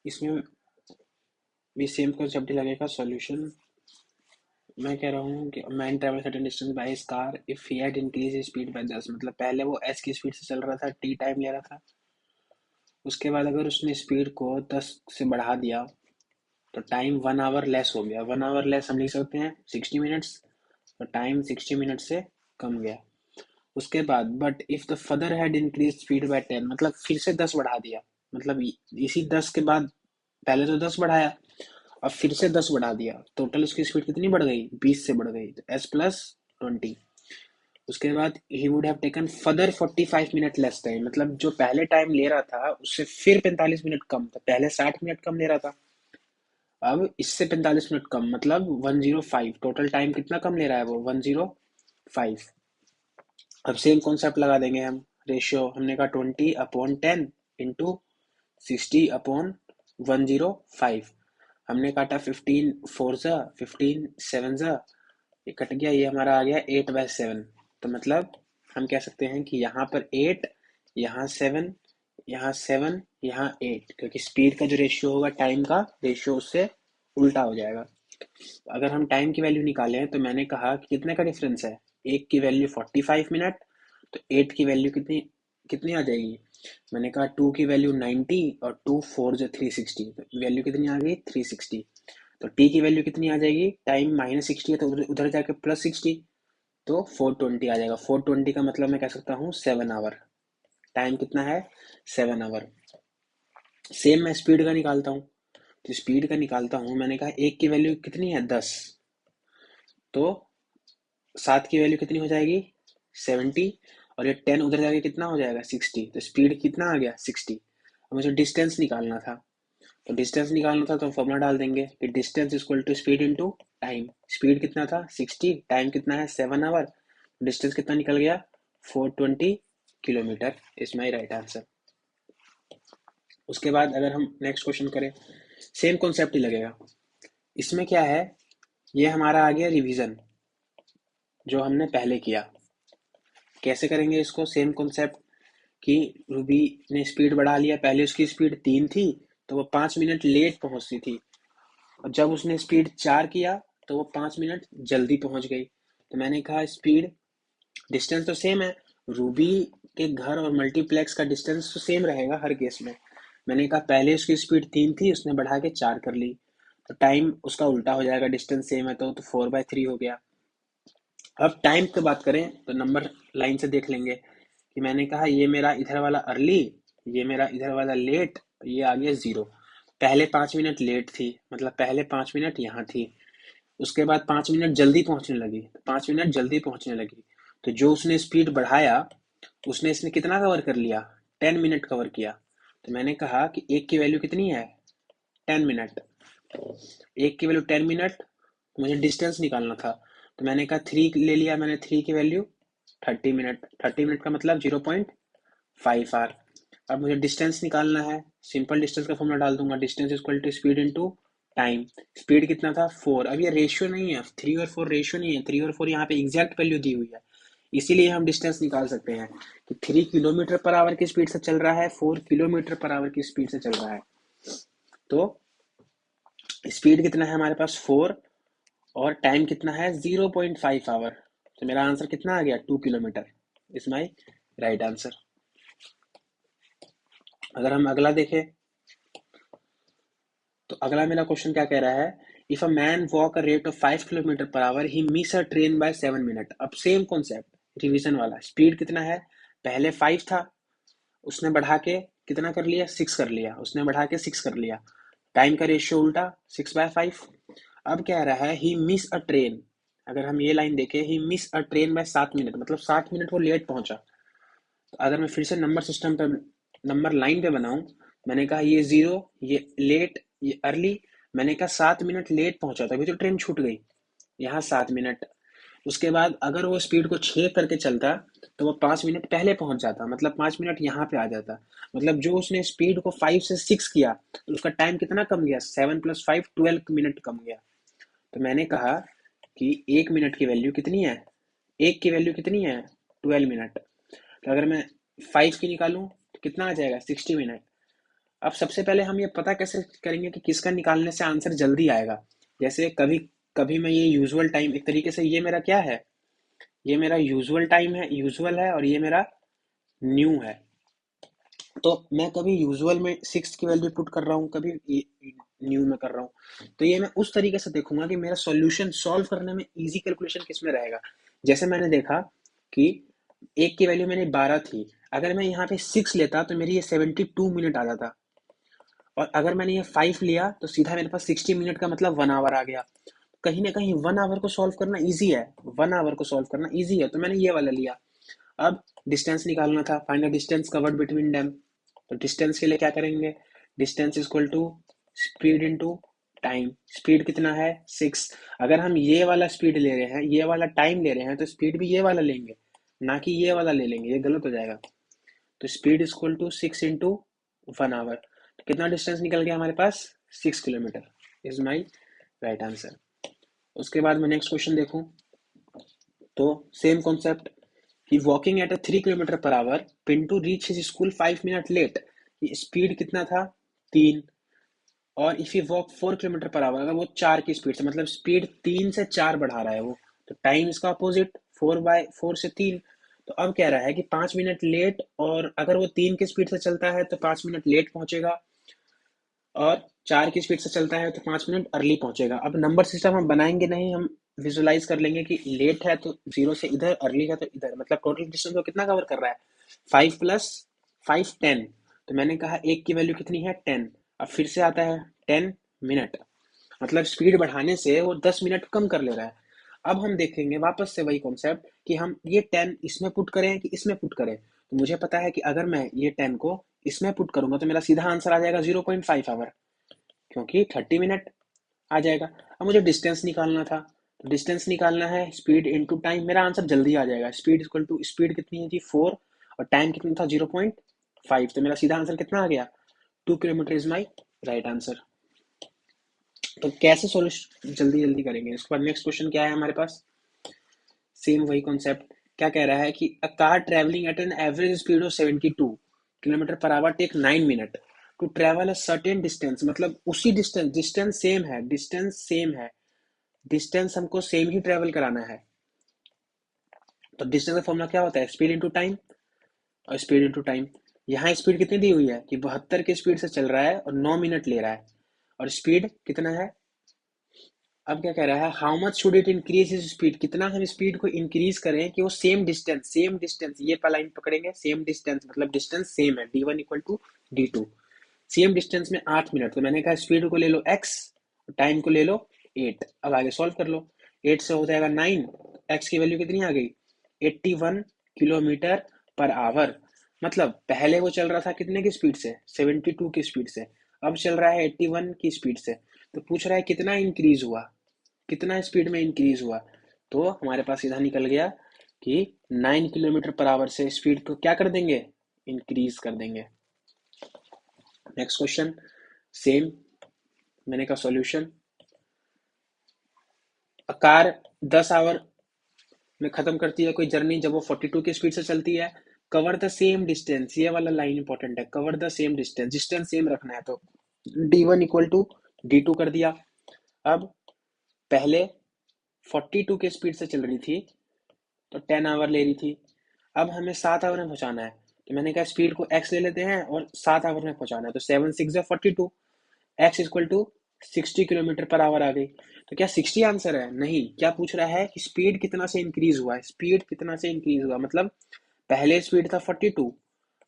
इसमें भी same concept ही लगेगा सॉल्यूशन। मैं कह रहा हूँ कि man travel certain distance by his car if he had increase his speed bye 10, मतलब पहले वो एस की स्पीड से चल रहा था, टी टाइम ले रहा था। उसके बाद अगर उसने स्पीड को 10 से बढ़ा दिया तो टाइम 1 आवर लेस हो गया। 1 आवर लेस हम लिख सकते हैं 60 मिनट्स, तो टाइम 60 मिनट से कम गया। उसके बाद but if the further had increase speed bye 10, मतलब फिर से 10 बढ़ा दिया, मतलब इसी 10 के बाद पहले तो 10 बढ़ाया, अब फिर से 10 बढ़ा दिया, टोटल उसकी स्पीड कितनी बढ़ गई, 20 से बढ़ गई, तो S+20। उसके बाद he would have taken further 45 minute less time, मतलब जो पहले टाइम ले रहा था उससे फिर 45 मिनट कम था, पहले 60 मिनट कम ले रहा था, अब इससे 45 मिनट कम, मतलब 105। टोटल टाइम कितना कम ले रहा है वो, 105। अब सेम कॉन्सेप्ट लगा देंगे हम। रेशियो हमने कहा 20/10 इंटू 60/105। हमने काटा 15 4 जा 15 7 जा, ये कट गया, ये हमारा आ गया 8/7। तो मतलब हम कह सकते हैं कि यहाँ पर 8, यहाँ 7, यहाँ 7, यहाँ 8, क्योंकि स्पीड का जो रेशियो होगा टाइम का रेशियो उससे उल्टा हो जाएगा। अगर हम टाइम की वैल्यू निकालें तो मैंने कहा कि कितने का डिफरेंस है, एक की वैल्यू 45 मिनट, तो 8 की वैल्यू कितनी कितनी आ जाएगी। मैंने कहा 2 की वैल्यू 90 और 2 4 जा 360, तो वैल्यू कितनी आ गई 360। तो टी की वैल्यू कितनी आ जाएगी, टाइम -60 है तो उधर उधर जाके +60, तो 420 आ जाएगा। 420 का मतलब मैं कह सकता हूँ 7 आवर। टाइम कितना है, 7 आवर। सेम मैं स्पीड का निकालता हूँ, तो स्पीड का निकालता हूँ, मैंने कहा एक की वैल्यू कितनी है 10, तो 7 की वैल्यू कितनी हो जाएगी 70, और ये 10 उधर जाके कितना हो जाएगा 60, तो स्पीड कितना आ गया 60। अब मुझे डिस्टेंस निकालना था, तो डिस्टेंस निकालना था तो फॉर्मूला डाल देंगे कि distance equal to speed into time. Speed कितना था 60, टाइम कितना है 7 आवर, डिस्टेंस कितना निकल गया 420 kilometre. Is my right answer. उसके बाद अगर हम नेक्स्ट क्वेश्चन करें, सेम कॉन्सेप्ट ही लगेगा। इसमें क्या है, ये हमारा आ गया रिवीजन जो हमने पहले किया। कैसे करेंगे इसको, सेम कॉन्सेप्ट कि रूबी ने स्पीड बढ़ा लिया, पहले उसकी स्पीड 3 थी तो वो 5 मिनट लेट पहुंचती थी, और जब उसने स्पीड 4 किया तो वो 5 मिनट जल्दी पहुंच गई। तो मैंने कहा स्पीड डिस्टेंस तो सेम है, रूबी के घर और मल्टीप्लेक्स का डिस्टेंस तो सेम रहेगा हर केस में। मैंने कहा पहले उसकी स्पीड 3 थी, उसने बढ़ा के 4 कर ली, तो टाइम उसका उल्टा हो जाएगा, डिस्टेंस सेम है तो 4/3 हो गया। अब टाइम की बात करें तो नंबर लाइन से देख लेंगे कि मैंने कहा ये मेरा इधर वाला अर्ली, ये मेरा इधर वाला लेट, ये आ गया 0। पहले 5 मिनट लेट थी, मतलब पहले 5 मिनट यहाँ थी, उसके बाद 5 मिनट जल्दी पहुंचने लगी, 5 मिनट जल्दी पहुंचने लगी, तो जो उसने स्पीड बढ़ाया उसने इसने कितना कवर कर लिया, 10 मिनट कवर किया। तो मैंने कहा कि एक की वैल्यू कितनी है 10 मिनट, एक की वैल्यू 10 मिनट, तो मुझे डिस्टेंस निकालना था, तो मैंने कहा 3 ले लिया, मैंने 3 की वैल्यू 30 मिनट, 30 मिनट का मतलब 0.5 आवर। अब मुझे डिस्टेंस निकालना है, सिंपल डिस्टेंस का फॉर्मूला डाल दूंगा, distance equal to speed into time. Speed कितना था 4, अब ये रेशियो नहीं है, 3 और 4 रेशियो नहीं है, 3 और 4 यहाँ पे एग्जैक्ट वैल्यू दी हुई है, इसीलिए हम डिस्टेंस निकाल सकते हैं कि 3 किलोमीटर पर आवर की स्पीड से चल रहा है, 4 किलोमीटर पर आवर की स्पीड से चल रहा है। तो स्पीड कितना है हमारे पास 4, और टाइम कितना है 0.5 आवर, तो मेरा आंसर कितना आ गया 2 kilometre. Is my right answer. अगर हम अगला देखें तो अगला मेरा क्वेश्चन क्या कह रहा है, if a man walk a rate of 5 kilometre per hour he miss a train by 7 minute. अब सेम कॉन्सेप्ट रिवीजन वाला, स्पीड कितना है, पहले 5 था, उसने बढ़ा के कितना कर लिया 6 कर लिया, उसने बढ़ा के 6 कर लिया, टाइम का रेशियो उल्टा 6/5। अब कह रहा है ही मिस अ ट्रेन, अगर हम ये लाइन देखें he miss a train by 7 minute, मतलब 7 मिनट वो लेट पहुंचा। तो अगर मैं फिर से नंबर सिस्टम पे नंबर लाइन पे बनाऊं, मैंने कहा ये 0, ये लेट, ये अर्ली, मैंने कहा 7 मिनट लेट पहुंचा तभी तो ट्रेन छूट गई, यहाँ 7 मिनट। उसके बाद अगर वो स्पीड को 6 करके चलता तो वो 5 मिनट पहले पहुंच जाता, मतलब 5 मिनट यहाँ पे आ जाता, मतलब जो उसने स्पीड को 5 से 6 किया तो उसका टाइम कितना कम गया, 7 + 5 12 मिनट कम गया। तो मैंने कहा कि 1 मिनट की वैल्यू कितनी है, एक की वैल्यू कितनी है 12 मिनट, तो अगर मैं 5 की निकालूं तो कितना आ जाएगा 60 मिनट, अब सबसे पहले हम ये पता कैसे करेंगे कि किसका निकालने से आंसर जल्दी आएगा। जैसे कभी कभी मैं ये यूजुअल टाइम, एक तरीके से ये मेरा क्या है, ये मेरा यूजुअल टाइम है, यूजुअल है, और ये मेरा न्यू है। तो मैं कभी यूजुअल में 6 की वैल्यू पुट कर रहा हूँ, कभी न्यू में कर रहा हूँ। तो ये मैं उस तरीके से देखूंगा कि मेरा सॉल्यूशन सॉल्व करने में इजी कैलकुलेशन किस में रहेगा। जैसे मैंने देखा कि एक की वैल्यू मैंने 12 थी, अगर मैं यहाँ पे 6 लेता तो मेरी ये 72 मिनट आ जाता, और अगर मैंने ये 5 लिया तो सीधा मेरे पास 60 मिनट का मतलब 1 आवर आ गया। कहीं ना कहीं 1 आवर को सॉल्व करना ईजी है, 1 आवर को सॉल्व करना ईजी है, तो मैंने ये वाला लिया। अब डिस्टेंस निकालना था, find the distance covered between them. तो डिस्टेंस के लिए क्या करेंगे, distance is equal to speed into time. Speed कितना है 6, अगर हम ये वाला स्पीड ले रहे हैं, ये वाला टाइम ले रहे हैं, तो स्पीड भी ये वाला लेंगे, ना कि ये वाला ले लेंगे, ये गलत हो जाएगा। तो speed is equal to 6 into 1 hour. तो कितना डिस्टेंस निकल गया हमारे पास, 6 kilometre is my right answer. उसके बाद मैं नेक्स्ट क्वेश्चन देखूं, तो सेम कॉन्सेप्ट कि walking at 3 kilometre per hour, Pintu reach his school 5 minute late. Speed कितना था, 3। और if you walk 4 kilometre per hour, अगर वो 4 की स्पीड से, मतलब स्पीड 3 से 4 बढ़ा रहा है वो, तो टाइम इसका अपोजिट 4/4 से 3। तो अब कह रहा है कि 5 मिनट लेट, और अगर वो 3 की स्पीड से चलता है तो 5 मिनट लेट पहुंचेगा, और 4 की स्पीड से चलता है तो 5 मिनट अर्ली पहुंचेगा। अब नंबर सिस्टम हम बनाएंगे नहीं, हम विजुलाइज कर लेंगे कि लेट है तो 0 से इधर, अर्ली है तो इधर, मतलब टोटल डिस्टेंस को कितना कवर कर रहा है, 5 + 5 10। तो मैंने कहा एक की वैल्यू कितनी है, 10। अब फिर से आता है 10 मिनट, मतलब स्पीड बढ़ाने से वो 10 मिनट कम कर ले रहा है। अब हम देखेंगे वापस से वही कॉन्सेप्ट कि हम ये 10 इसमें पुट करें कि इसमें पुट करें। तो मुझे पता है कि अगर मैं ये 10 को इसमें पुट करूंगा तो मेरा सीधा आंसर आ जाएगा 0.5 आवर, क्योंकि 30 मिनट आ जाएगा। अब मुझे डिस्टेंस निकालना था, तो डिस्टेंस निकालना है स्पीड इनटू टाइम, मेरा आंसर जल्दी आ जाएगा। स्पीड इक्वल टू, स्पीड कितनी है जी 4, और टाइम कितना था 0.5, तो मेरा सीधा आंसर कितना आ गया, 2 kilometre is my right answer. तो कैसे सोल्यूशन जल्दी जल्दी करेंगे। इसके बाद नेक्स्ट क्वेश्चन क्या है हमारे पास, सेम वही कॉन्सेप्ट। क्या कह रहा है कि a car travelling at an average speed of 72 kilometre per hour take 9 minute to travel a certain distance, मतलब उसी डिस्टेंस, डिस्टेंस सेम है, डिस्टेंस सेम है, डिस्टेंस हमको सेम ही ट्रेवल कराना है। तो डिस्टेंस का फॉर्मूला क्या होता है, स्पीड इंटू टाइम, और स्पीड इंटू टाइम। यहाँ स्पीड कितनी दी हुई है कि 72 की स्पीड से चल रहा है और 9 मिनट ले रहा है, और स्पीड कितना है। अब क्या कह रहा है, how much should it increase his speed, कितना हम स्पीड को इंक्रीज करें कि वो सेम डिस्टेंस, ये पहला लाइन पकड़ेंगे, सेम डिस्टेंस मतलब डिस्टेंस सेम है, d1 equal to d2, same distance में 8 मिनट। तो मैंने कहा स्पीड को ले लो x, टाइम को ले लो 8। अब आगे सॉल्व कर लो, 8 से हो जाएगा 9, x की वैल्यू कितनी आ गई, 81 किलोमीटर पर आवर। मतलब पहले वो चल रहा था कितने की स्पीड से, 72 की स्पीड से, अब चल रहा है 81 की स्पीड से। तो पूछ रहा है कितना इंक्रीज हुआ, कितना स्पीड में इंक्रीज हुआ। तो हमारे पास सीधा निकल गया कि 9 किलोमीटर पर आवर से स्पीड को क्या कर देंगे, इंक्रीज कर देंगे। नेक्स्ट क्वेश्चन सेम, मैंने कहा सॉल्यूशन, कार 10 आवर में खत्म करती है कोई जर्नी जब वो 42 की स्पीड से चलती है। कवर द सेम डिस्टेंस, ये वाला लाइन इंपॉर्टेंट है, cover the same distance, distance same रखना है, तो d1 इक्वल टू d2 कर दिया। अब पहले 42 की स्पीड से चल रही थी तो 10 आवर ले रही थी, अब हमें 7 आवर में पहुंचाना है, तो मैंने कहा स्पीड को x ले लेते हैं और 7 आवर में पहुंचाना है, तो 7 6 42, x equal to 60 kilometre per hour आ गई। तो क्या 60 आंसर है, नहीं, क्या पूछ रहा है कि स्पीड कितना से इंक्रीज हुआ है, स्पीड कितना से इंक्रीज हुआ, मतलब पहले स्पीड था 42,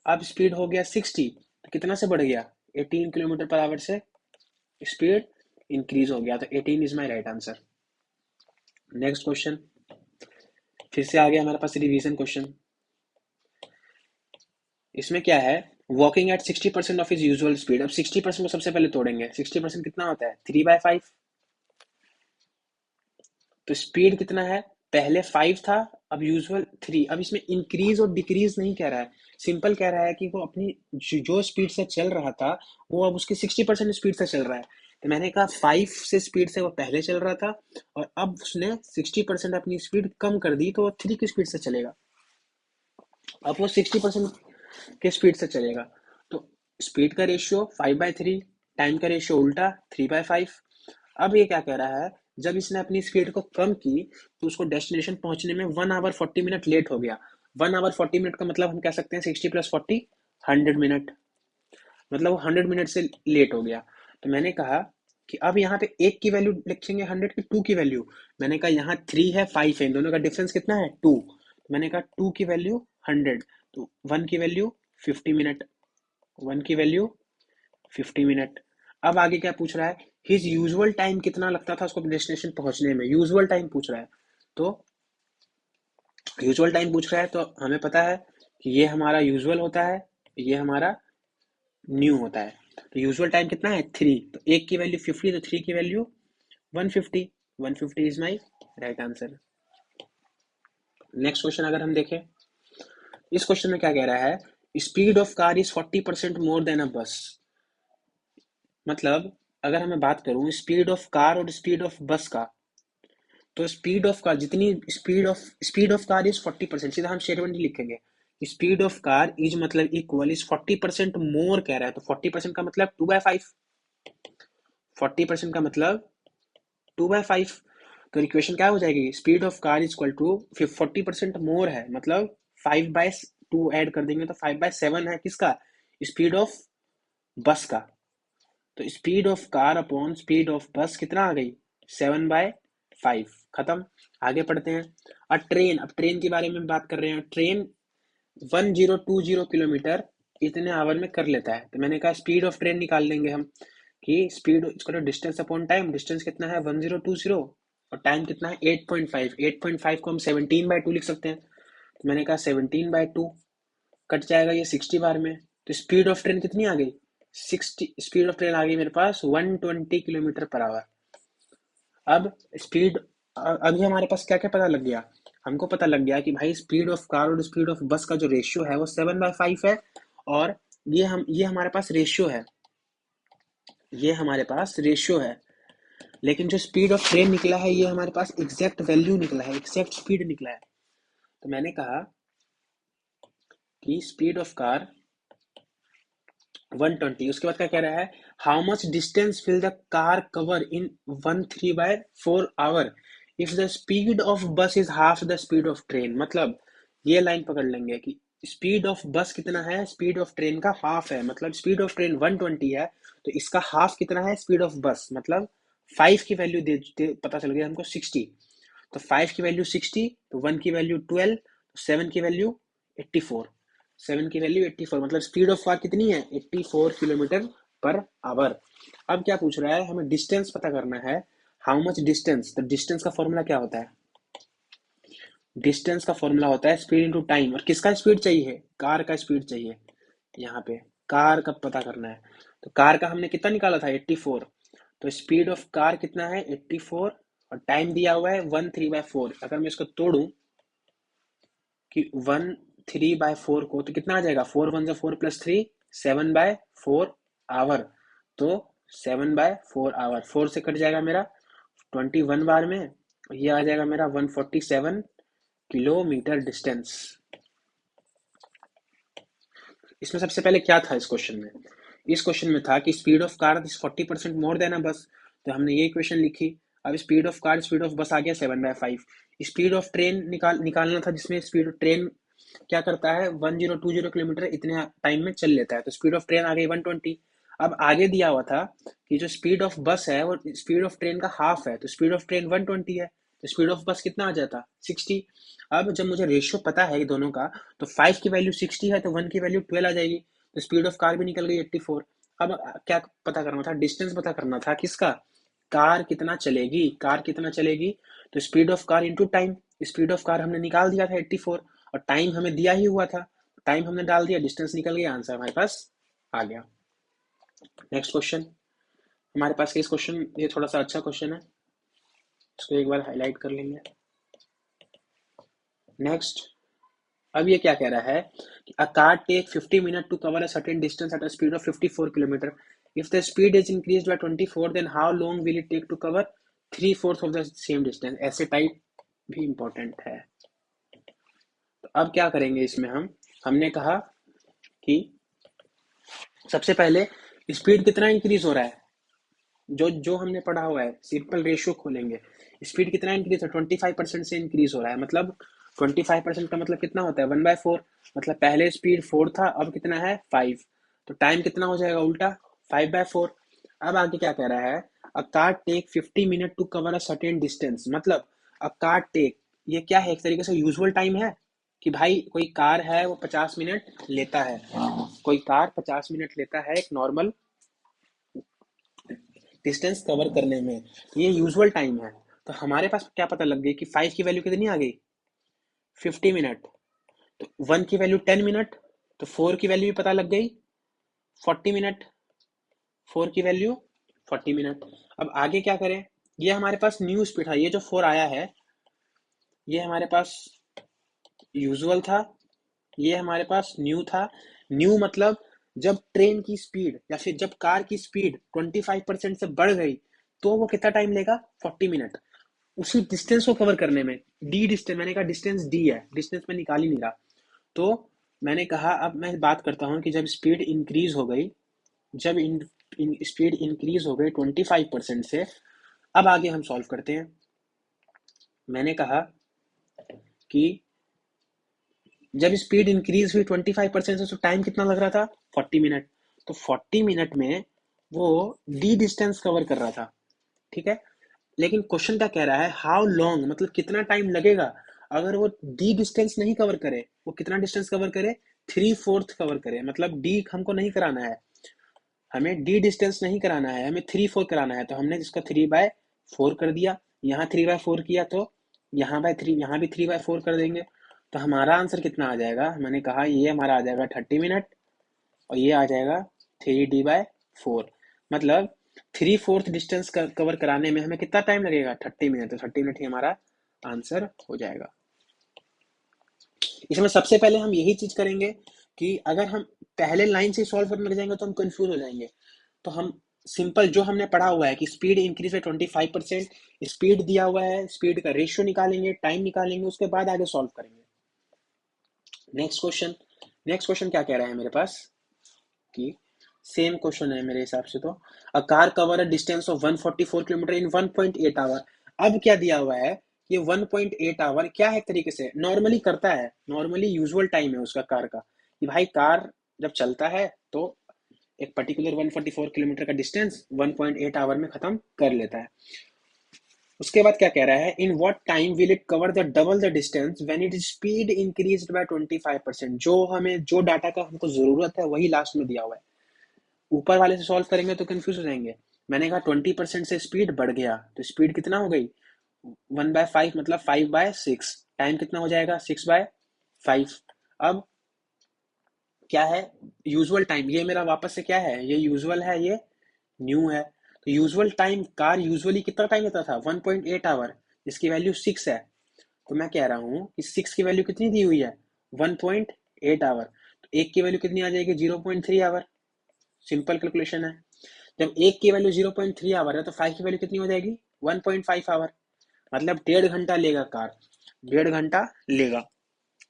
अब स्पीड हो गया 60, तो कितना से बढ़ गया, 18 किलोमीटर पर आवर से स्पीड इंक्रीज हो गया, तो 18 is my right answer. Next question फिर से आ गया हमारे पास रिवीजन क्वेश्चन। इसमें क्या है, walking at 60% of his usual speed. अब 60% को सबसे पहले तोड़ेंगे, 60% कितना होता है 3/5, तो स्पीड कितना है, पहले 5 था, अब यूजुअल 3। अब इसमें इंक्रीज और डिक्रीज नहीं कह रहा है, सिंपल कह रहा है कि वो अपनी जो स्पीड से चल रहा था वो अब उसकी 60% स्पीड से चल रहा है। तो मैंने कहा 5 से स्पीड से वो पहले चल रहा था, और अब उसने 60% अपनी स्पीड कम कर दी, तो वो 3 की स्पीड से चलेगा। अब वो 60% के स्पीड से चलेगा, तो स्पीड का रेशियो 5/3, टाइम का रेशियो उल्टा 3/5। अब ये क्या कह रहा है, जब इसने अपनी स्पीड को कम की तो उसको डेस्टिनेशन पहुंचने में 1 आवर 40 मिनट लेट हो गया। 1 आवर 40 मिनट का मतलब हम कह सकते हैं 60 + 40 100 मिनट, मतलब वो 100 मिनट से लेट हो गया। तो मैंने कहा कि अब यहाँ पे एक की वैल्यू लिखेंगे 100 की, टू की वैल्यू। मैंने कहा यहाँ 3 है 5 है, इन दोनों का डिफरेंस कितना है 2। तो मैंने कहा 2 की वैल्यू 100, तो 1 की वैल्यू 50 मिनट, 1 की वैल्यू 50 मिनट। अब आगे क्या पूछ रहा है, हिज यूजुअल टाइम कितना लगता था उसको डेस्टिनेशन पहुंचने में, यूजुअल टाइम पूछ रहा है। तो यूजुअल टाइम पूछ रहा है तो हमें पता है कि ये हमारा यूजुअल होता है, ये हमारा न्यू होता है। तो यूजुअल टाइम कितना है 3, तो एक की वैल्यू 50, तो 3 की value 150। 150 is my right answer. Next question अगर हम देखें, इस क्वेश्चन में क्या कह रहा है, speed of car is 40% more than a bus. मतलब अगर मैं बात करूं स्पीड ऑफ कार और स्पीड ऑफ बस का, तो स्पीड ऑफ कार जितनी स्पीड ऑफ कार इज 40%, सीधा हम स्टेटमेंट लिखेंगे स्पीड ऑफ कार इज मतलब इक्वल इज 40% मोर कह रहा है, तो 40% का मतलब 2/5, 40% का मतलब 2/5। तो इक्वेशन क्या हो जाएगी, speed of car is equal to 40% more है मतलब 5/2 ऐड कर देंगे तो 5/7 है किसका, स्पीड ऑफ बस का। तो speed of car upon speed of बस कितना आ गई 7/5। खत्म। आगे पढ़ते हैं। अब ट्रेन के बारे में बात कर रहे हैं। ट्रेन 1020 किलोमीटर इतने आवर में कर लेता है, तो मैंने कहा स्पीड ऑफ ट्रेन निकाल लेंगे हम कि स्पीड इसको डिस्टेंस अपॉन टाइम, डिस्टेंस कितना है 1020 और टाइम कितना है 8.5। 8.5 को हम 17/2 लिख सकते हैं, तो मैंने कहा 17/2 कट जाएगा ये 60 बार में, तो स्पीड ऑफ ट्रेन कितनी आ गई 60, स्पीड ऑफ ट्रेन आ गई मेरे पास 120 किलोमीटर पर आवर। अब स्पीड, अभी हमारे पास क्या क्या पता लग गया, हमको पता लग गया कि भाई स्पीड ऑफ कार और स्पीड ऑफ बस का जो रेशियो है वो 7/5 है, और ये हमारे पास रेशियो है, ये हमारे पास रेशियो है। लेकिन जो स्पीड ऑफ ट्रेन निकला है ये हमारे पास एग्जैक्ट वैल्यू निकला है, एग्जैक्ट स्पीड निकला है। तो मैंने कहा कि स्पीड ऑफ कार 120, उसके बाद क्या कह रहा है, how much distance will the car cover in 13/4 hour if the speed of bus is half the speed of train. मतलब ये लाइन पकड़ लेंगे कि स्पीड ऑफ बस कितना है, स्पीड ऑफ ट्रेन का हाफ है, मतलब स्पीड ऑफ ट्रेन 120 है तो इसका हाफ कितना है स्पीड ऑफ बस, मतलब 5 की वैल्यू पता चल गई हमको 60। तो 5 की वैल्यू 60, तो 1 की वैल्यू 12, तो 7 की वैल्यू 84। 7 की वैल्यू 84, मतलब स्पीड ऑफ कार कितनी है 84 किलोमीटर पर आवर। अब क्या पूछ रहा है, हमें डिस्टेंस पता करना है, हाउ मच डिस्टेंस। तो डिस्टेंस का फॉर्मूला क्या होता है, डिस्टेंस का फॉर्मूला होता है स्पीड इनटू टाइम। और किसका स्पीड चाहिए, कार का स्पीड चाहिए, यहाँ पे कार का पता करना है। तो कार का हमने कितना निकाला था 84, तो स्पीड ऑफ कार कितना है 84 और टाइम दिया हुआ है 1/3/4। अगर मैं इसको तोड़ू कि 1/3/4 को, तो कितना आ जाएगा 4 1 4 + 3 7/4 आवर। तो 7/4 आवर 4 से कट जाएगा मेरा 21 बार में, ये आ जाएगा मेरा 147 किलोमीटर डिस्टेंस। इसमें सबसे पहले क्या था इस क्वेश्चन में, इस क्वेश्चन में था कि speed of car is 40% more than a bus, तो हमने ये इक्वेशन लिखी। अब speed of car speed of bus आ गया 7/5। स्पीड ऑफ ट्रेन निकालना था, जिसमें स्पीड ऑफ ट्रेन क्या करता है 1020 किलोमीटर इतने टाइम में चल लेता है, तो स्पीड ऑफ ट्रेन आ गई 120। अब आगे दिया हुआ था कि जो स्पीड ऑफ बस है वो स्पीड ऑफ ट्रेन का हाफ है, तो स्पीड ऑफ ट्रेन 120 है, तो स्पीड ऑफ बस कितना आ जाता 60। अब जब मुझे रेशियो पता है दोनों का, तो 5 की वैल्यू 60 है तो 1 की वैल्यू 12 आ जाएगी, तो स्पीड ऑफ कार भी निकल गई 84। अब क्या पता करना था, डिस्टेंस पता करना था किसका, कार कितना चलेगी, कार कितना चलेगी, तो speed of car into time. Speed of car हमने निकाल दिया था 84 और टाइम हमें दिया ही हुआ था, टाइम हमने डाल दिया, डिस्टेंस निकल गया, आंसर हमारे पास आ गया। नेक्स्ट क्वेश्चन हमारे पास इस क्वेश्चन, ये थोड़ा सा अच्छा क्वेश्चन है, इसको एक बार हाईलाइट कर लेंगे। नेक्स्ट, अब ये क्या कह रहा है कि a car take 50 minute to cover a certain distance at a speed of 54 kilometre. If the speed is increased by 24 then how long will it take to cover 3/4 of the same distance. ऐसे type भी important है। तो अब क्या करेंगे इसमें, हमने कहा कि सबसे पहले स्पीड कितना इंक्रीज हो रहा है, जो जो हमने पढ़ा हुआ है, सिंपल रेशियो खोलेंगे। स्पीड कितना इंक्रीज है, 25% से इंक्रीज हो रहा है। मतलब 25% का मतलब कितना होता है, 1/4। मतलब पहले स्पीड 4 था, अब कितना है 5। तो टाइम कितना हो जाएगा उल्टा, 5/4। अब आगे क्या कह रहा है, a car take 50 minute to cover a certain distance. मतलब अ कार टेक, ये क्या है, एक तरीके से यूजुअल टाइम है कि भाई कोई कार है वो 50 मिनट लेता है, कोई कार 50 मिनट लेता है एक नॉर्मल डिस्टेंस कवर करने में, ये यूजुअल टाइम है। तो हमारे पास क्या पता लग गई कि 5 की वैल्यू कितनी आ गई, 50 मिनट। तो 1 की वैल्यू 10 मिनट, तो 4 की वैल्यू भी पता लग गई, 40 मिनट। 4 की वैल्यू 40 मिनट। अब आगे क्या करें, ये हमारे पास न्यू स्पीड था, ये जो 4 आया है ये हमारे पास यूजुअल था, ये हमारे पास न्यू था। न्यू मतलब जब ट्रेन की स्पीड या फिर जब कार की स्पीड 25% से बढ़ गई तो वो कितना टाइम लेगा, 40 मिनट, उसी डिस्टेंस को कवर करने में। डी डिस्टेंस, मैंने कहा डिस्टेंस डी है, डिस्टेंस में निकाल ही नहीं रहा। तो मैंने कहा अब मैं बात करता हूँ कि जब स्पीड इंक्रीज हो गई, जब स्पीड इंक्रीज हो गई 25% से, अब आगे हम सॉल्व करते हैं। मैंने कहा कि जब स्पीड इंक्रीज हुई 25% से, तो टाइम कितना लग रहा था, 40 मिनट। तो 40 मिनट में वो डी डिस्टेंस कवर कर रहा था, ठीक है। लेकिन क्वेश्चन क्या कह रहा है, हाउ लॉन्ग, मतलब कितना टाइम लगेगा अगर वो डी डिस्टेंस नहीं कवर करे। वो कितना डिस्टेंस कवर करे, 3/4 कवर करे। मतलब डी हमको नहीं कराना है, हमें डी डिस्टेंस नहीं कराना है, हमें 3/4 कराना है। तो हमने इसका 3/4 कर दिया, यहाँ 3/4 किया तो यहाँ बाय 3, यहाँ भी 3/4 कर देंगे। तो हमारा आंसर कितना आ जाएगा, मैंने कहा ये हमारा आ जाएगा 30 मिनट, और ये आ जाएगा 3D/4। मतलब 3/4 डिस्टेंस कवर कराने में हमें कितना टाइम लगेगा, 30 मिनट। तो 30 मिनट ही हमारा आंसर हो जाएगा। इसमें सबसे पहले हम यही चीज करेंगे कि अगर हम पहले लाइन से सॉल्व करने लग जाएंगे तो हम कंफ्यूज हो जाएंगे। तो हम सिंपल जो हमने पढ़ा हुआ है कि स्पीड इंक्रीज है 25%, स्पीड दिया हुआ है, स्पीड का रेशियो निकालेंगे, टाइम निकालेंगे, उसके बाद आगे सॉल्व करेंगे। नेक्स्ट क्वेश्चन क्या कह रहा है मेरे पास कि सेम क्वेश्चन है मेरे हिसाब से। तो a car cover a distance of 144 kilometer in 1.8 hour. अब क्या दिया हुआ है, ये 1.8 आवर क्या है, एक तरीके से नॉर्मली करता है, नॉर्मली यूजुअल टाइम है उसका कार का, कि भाई कार जब चलता है तो एक पर्टिकुलर 144 किलोमीटर का डिस्टेंस 1.8 आवर में खत्म कर लेता है। उसके बाद क्या कह रहा है, in what time will it cover the double the distance when it speed increased by 25%। जो डाटा का हमको जरूरत है वही लास्ट में दिया हुआ है, ऊपर वाले से सॉल्व करेंगे तो कंफ्यूज हो जाएंगे। मैंने कहा 20% से स्पीड बढ़ गया, तो स्पीड कितना हो गई, 1/5, मतलब 5/6। टाइम कितना हो जाएगा, 6/5। अब क्या है, यूजुअल टाइम, ये मेरा वापस से क्या है, ये यूजुअल है, ये न्यू है। तो यूजुअल टाइम, कार यूजुअली कितना टाइम लेता था, 1.8 आवर, जिसकी वैल्यू 6 है। तो मैं कह रहा हूँ कि 6 की वैल्यू कितनी दी हुई है, 1.8 आवर। तो एक की वैल्यू कितनी आ जाएगी, 0.3 आवर। सिंपल कैलकुलेशन है। जब एक की वैल्यू 0.3 आवर है तो 5 की वैल्यू कितनी हो जाएगी, 1.5 आवर। मतलब 1.5 घंटा लेगा कार, 1.5 घंटा लेगा।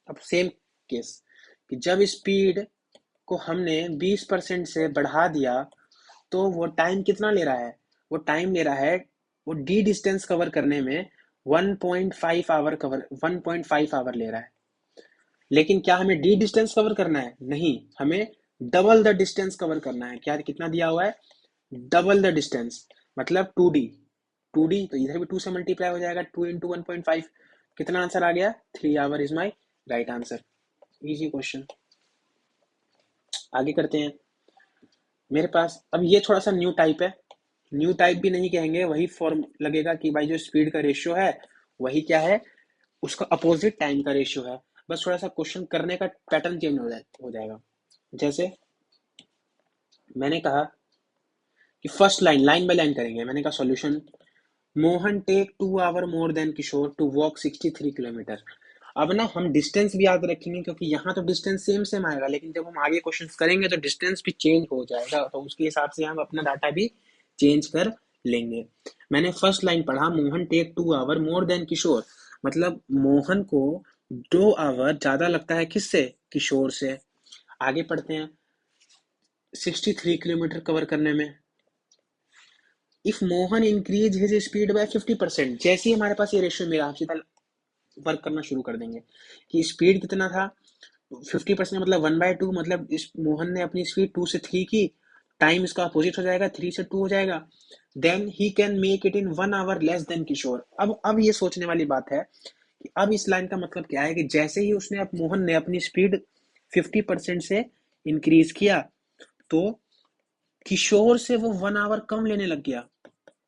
अब सेम केस कि जब स्पीड को हमने 20% से बढ़ा दिया तो वो टाइम कितना ले रहा है, वो टाइम ले रहा है, वो डी डिस्टेंस कवर करने में 1.5 आवर ले रहा है। लेकिन क्या हमें डी डिस्टेंस कवर करना है, नहीं, हमें डबल द डिस्टेंस कवर करना है। क्या कितना दिया हुआ है, डबल द डिस्टेंस, मतलब 2D। 2D तो इधर भी 2 से मल्टीप्लाई हो जाएगा, 2 इंटू 1.5। कितना आंसर आ गया, 3 our is my right answer. Easy question. आगे करते हैं। मेरे पास अब ये थोड़ा सा न्यू टाइप है, न्यू टाइप भी नहीं कहेंगे, वही फॉर्म लगेगा कि भाई जो स्पीड का रेशियो है वही क्या है, उसका अपोजिट टाइम का रेशियो है। बस थोड़ा सा क्वेश्चन करने का पैटर्न चेंज हो जाएगा। जैसे मैंने कहा कि first line, line by line करेंगे। मैंने कहा solution, Mohan take 2 hour more than Kishore to walk 63 kilometer. अब ना हम डिस्टेंस भी याद रखेंगे क्योंकि यहाँ तो डिस्टेंस सेम सेम आएगा, लेकिन जब हम आगे क्वेश्चन करेंगे तो डिस्टेंस भी चेंज हो जाएगा, तो उसके हिसाब से हम अपना डाटा भी चेंज कर लेंगे। मैंने फर्स्ट लाइन पढ़ा, Mohan take 2 hour more than Kishore, मतलब मोहन को 2 आवर ज्यादा लगता है किससे, किशोर से। आगे पढ़ते हैं, 63 किलोमीटर कवर करने में। If Mohan increase his speed bye 50%, जैसे ही हमारे पास ये रेशियो मिला, हम सीधा वर्क करना शुरू कर देंगे कि स्पीड कितना था 50%, मतलब 1/2, मतलब इस मोहन ने अपनी स्पीड 2 से 3 की, टाइम इसका अपोजिट हो जाएगा, 3 से 2 हो जाएगा, then he can make it in 1 hour less than Kishore. अब ये सोचने वाली बात है कि अब इस लाइन का मतलब क्या है कि जैसे ही उसने, अब मोहन ने अपनी स्पीड 50% से इंक्रीज किया, तो किशोर से वो 1 आवर कम लेने लग गया।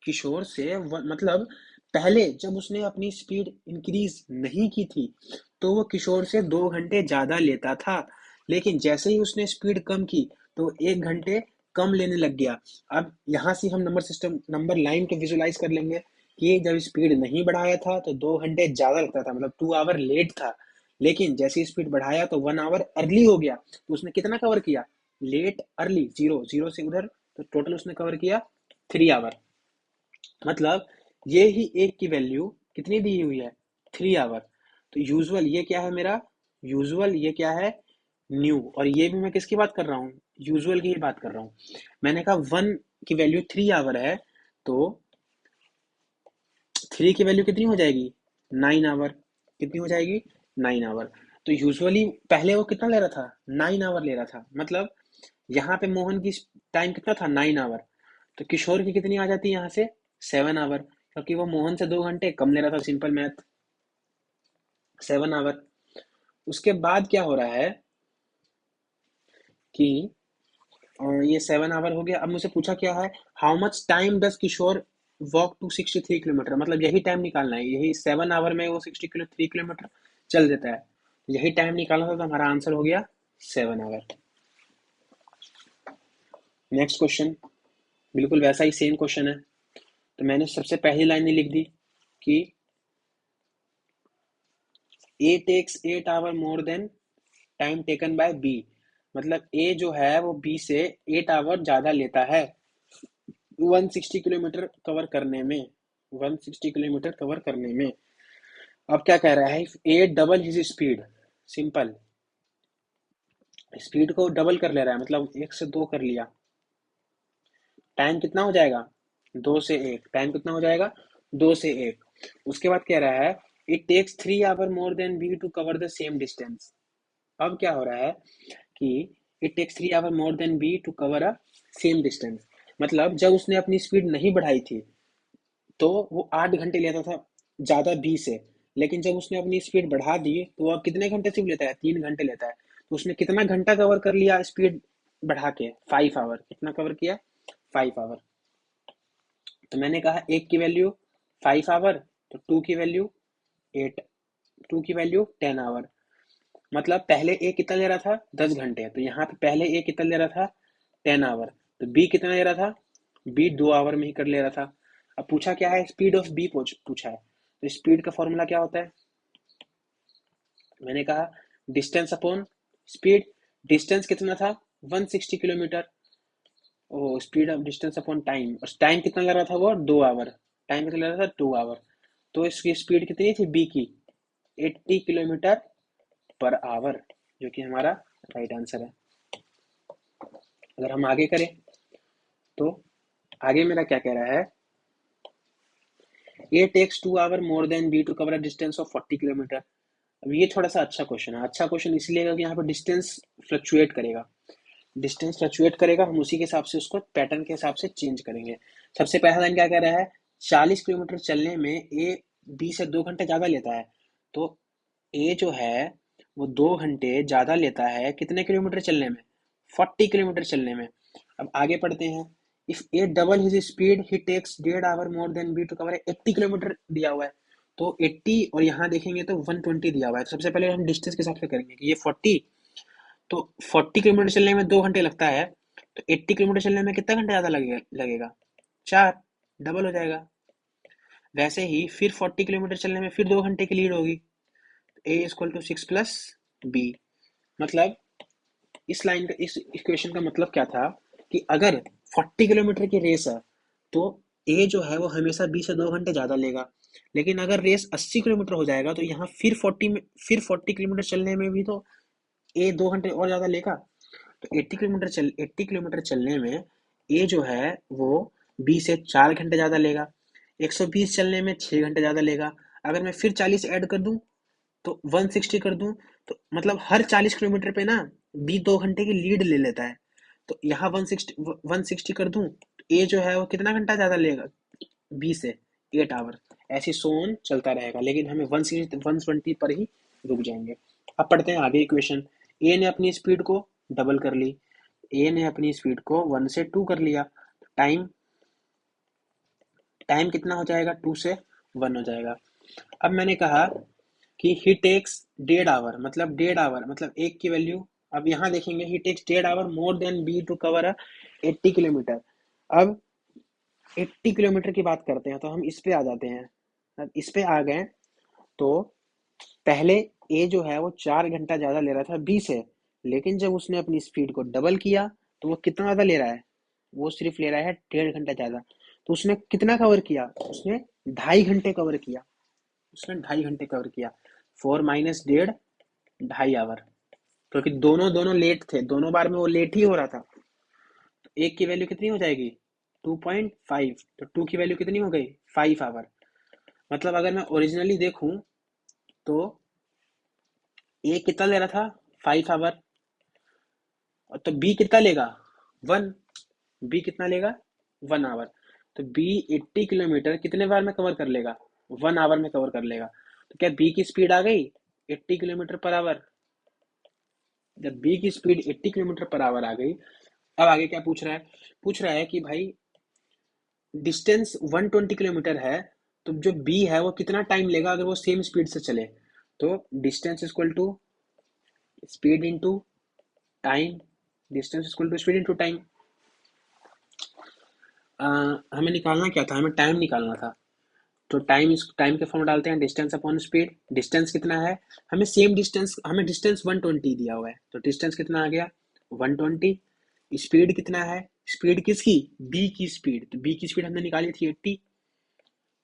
किशोर से मतलब पहले जब उसने अपनी स्पीड इंक्रीज नहीं की थी तो वो किशोर से 2 घंटे ज्यादा लेता था, लेकिन जैसे ही उसने स्पीड कम की तो 1 घंटे कम लेने लग गया। अब यहाँ से हम नंबर सिस्टम, नंबर लाइन को विजुलाइज कर लेंगे कि जब स्पीड नहीं बढ़ाया था तो 2 घंटे ज्यादा लगता था, मतलब 2 आवर लेट था, लेकिन जैसे ही स्पीड बढ़ाया तो 1 आवर अर्ली हो गया, तो उसने कितना कवर किया, लेट अर्ली, जीरो, जीरो से उधर, तो टोटल उसने कवर किया 3 आवर। मतलब ये ही एक की वैल्यू कितनी दी हुई है, 3 आवर। तो यूजुअल ये क्या है मेरा, यूजुअल ये क्या है, न्यू, और ये भी मैं किसकी बात कर रहा हूँ, यूजुअल की ही बात कर रहा हूँ। मैंने कहा 1 की वैल्यू 3 आवर है, तो 3 की वैल्यू कितनी हो जाएगी, 9 आवर। कितनी हो जाएगी, 9 आवर। तो यूजुअली पहले वो कितना ले रहा था, 9 आवर ले रहा था, मतलब यहाँ पे मोहन की टाइम कितना था, 9 आवर। तो किशोर की कितनी आ जाती है यहाँ से, 7 आवर, क्योंकि वो मोहन से 2 घंटे कम ले रहा था, सिंपल मैथ, 7 आवर। उसके बाद क्या हो रहा है कि ये 7 आवर हो गया। अब मुझे पूछा क्या है, how much time does Kishore walk to 63 kilometer, मतलब यही टाइम निकालना है, यही 7 आवर में वो 63 किलोमीटर चल देता है, यही टाइम निकालना था, तो हमारा आंसर हो गया 7 आवर। नेक्स्ट क्वेश्चन, बिल्कुल वैसा ही सेम क्वेश्चन है। तो मैंने सबसे पहली लाइन में लिख दी कि A takes 8 hour more than time taken by B, मतलब A जो है वो B से 8 आवर ज्यादा लेता है 160 किलोमीटर कवर करने में, 160 किलोमीटर कवर करने में। अब क्या कह रहा है, A double his speed, simple, speed को डबल कर ले रहा है, मतलब 1 से 2 कर लिया, टाइम कितना हो जाएगा, 2 से 1, टाइम कितना हो जाएगा, 2 से 1। उसके बाद कह रहा है it takes 3 hour more than B to cover the same distance. अब क्या हो रहा है कि it takes 3 hour more than B to cover a same distance, मतलब जब उसने अपनी स्पीड नहीं बढ़ाई थी तो वो 8 घंटे लेता था ज्यादा बी से, लेकिन जब उसने अपनी स्पीड बढ़ा दी तो अब कितने घंटे सिर्फ लेता है, 3 घंटे लेता है। तो उसने कितना घंटा कवर कर लिया स्पीड बढ़ा के, 5 आवर, कितना कवर किया, 5 आवर। तो मैंने कहा एक की वैल्यू 5 आवर, तो टू की वैल्यू 8, टू की वैल्यू 10 आवर, मतलब पहले ए कितना ले रहा था, 10 घंटे, तो यहाँ पे पहले ए कितना ले रहा था, 10 आवर। तो बी कितना ले रहा था, बी 2 आवर में ही कर ले रहा था। अब पूछा क्या है, स्पीड ऑफ बी पूछा है, तो स्पीड का फॉर्मूला क्या होता है, मैंने कहा डिस्टेंस अपॉन स्पीड। डिस्टेंस कितना था, 160 किलोमीटर, ओ speed of distance upon time, और टाइम कितना लग रहा था वो, 2 आवर, टाइम कितना लग रहा था, 2 आवर। तो इसकी स्पीड कितनी थी बी की, 80 किलोमीटर पर आवर, जो कि हमारा राइट आंसर है। अगर हम आगे करें तो आगे मेरा क्या कह रहा है, A takes 2 hour more than B to cover a distance of 40 kilometre. अब ये थोड़ा सा अच्छा क्वेश्चन है, अच्छा क्वेश्चन इसलिए क्योंकि यहाँ पर डिस्टेंस फ्लक्चुएट करेगा, डिस्टेंस फ्लक्चुएट करेगा, हम उसी के हिसाब से उसको पैटर्न के हिसाब से चेंज करेंगे। सबसे पहला लाइन क्या कह रहा है, 40 किलोमीटर चलने में ए बी से 2 घंटे ज्यादा लेता है, तो ए जो है वो 2 घंटे ज्यादा लेता है कितने किलोमीटर चलने में, 40 किलोमीटर चलने में। अब आगे पढ़ते हैं, if A double his speed he takes 1.5 hour more than B to cover 80 kilometer दिया हुआ है, तो 80 और यहाँ देखेंगे तो 120 दिया हुआ है, तो सबसे पहले हम डिस्टेंस के हिसाब से करेंगे कि ये 40, तो 40 किलोमीटर चलने में 2 घंटे लगता है, तो 80 किलोमीटर चलने में कितना घंटा ज्यादा लगेगा, 4, डबल हो जाएगा। वैसे ही फिर 40 किलोमीटर चलने में फिर 2 घंटे की लीड होगी, ए इक्वल टू 6 + बी। मतलब इस लाइन का, इस इक्वेशन का मतलब क्या था कि अगर 40 किलोमीटर की रेस है तो ए जो है वो हमेशा बी से 2 घंटे ज्यादा लेगा, लेकिन अगर रेस 80 किलोमीटर हो जाएगा तो यहाँ फिर 40 किलोमीटर चलने में भी तो ए 2 घंटे और ज्यादा लेगा। तो 80 किलोमीटर चलने में ए जो है वो बी से 4 घंटे ज़्यादा लेगा, 120 चलने में 6 घंटे ज़्यादा लेगा। अगर मैं फिर 40 ऐड कर दूं तो 160 कर दूं, तो मतलब हर 40 किलोमीटर पे ना बी 2 घंटे की लीड ले लेता है। तो यहाँ 160 कर दूं तो ए जो है वो कितना घंटा ज़्यादा लेगा बी से, 8 आवर। ऐसी सोन चलता रहेगा, लेकिन हमें 120 पर ही रुक जाएंगे। अब पढ़ते हैं आगे इक्वेशन। ए ने अपनी स्पीड को डबल कर ली, ए ने अपनी स्पीड को 1 से 2 कर लिया, टाइम टाइम कितना हो जाएगा, 2 से 1 हो जाएगा। अब मैंने कहा कि ही टेक्स 1.5 आवर, मतलब 1.5 आवर मतलब एक की वैल्यू। अब यहाँ देखेंगे he takes 1.5 hour more than B to cover 80 kilometre. अब 80 किलोमीटर की बात करते हैं तो हम इस पे आ जाते हैं। अब इस पे आ गए तो पहले ए जो है वो 4 घंटा ज़्यादा ले रहा था बी से, लेकिन जब उसने अपनी स्पीड को डबल किया तो वो कितना ज़्यादा ले रहा है, वो सिर्फ ले रहा है 1.5 घंटा ज़्यादा। तो उसने कितना कवर किया, उसने 2.5 घंटे कवर किया, उसने 2.5 घंटे कवर किया। 4 - 1.5, 2.5 आवर, क्योंकि दोनों दोनों लेट थे, दोनों बार में वो लेट ही हो रहा था। तो एक की वैल्यू कितनी हो जाएगी, 2.5, तो 2 की वैल्यू कितनी हो गई, 5 आवर। मतलब अगर मैं ओरिजिनली देखूं तो ए कितना ले रहा था, 5 आवर, तो बी कितना लेगा, 1। बी कितना लेगा, 1 आवर। तो बी 80 किलोमीटर कितने बार में कवर कर लेगा, 1 आवर में कवर कर लेगा। तो क्या बी की स्पीड आ गई 80 किलोमीटर पर आवर। जब बी की स्पीड 80 किलोमीटर पर आवर आ गई, अब आगे क्या पूछ रहा है कि भाई डिस्टेंस 120 किलोमीटर है, तो जो बी है वो कितना टाइम लेगा अगर वो सेम स्पीड से चले। तो distance equal to speed into time, distance equal to speed into time. हमें निकालना क्या था, हमें टाइम निकालना था। तो टाइम के फॉर्म डालते हैं, डिस्टेंस अपॉन स्पीड। डिस्टेंस कितना है, हमें सेम डिस्टेंस, हमें डिस्टेंस 120 दिया हुआ है, तो डिस्टेंस कितना आ गया 120। स्पीड कितना है, स्पीड किसकी, बी की स्पीड, तो बी की स्पीड हमने निकाली थी 80।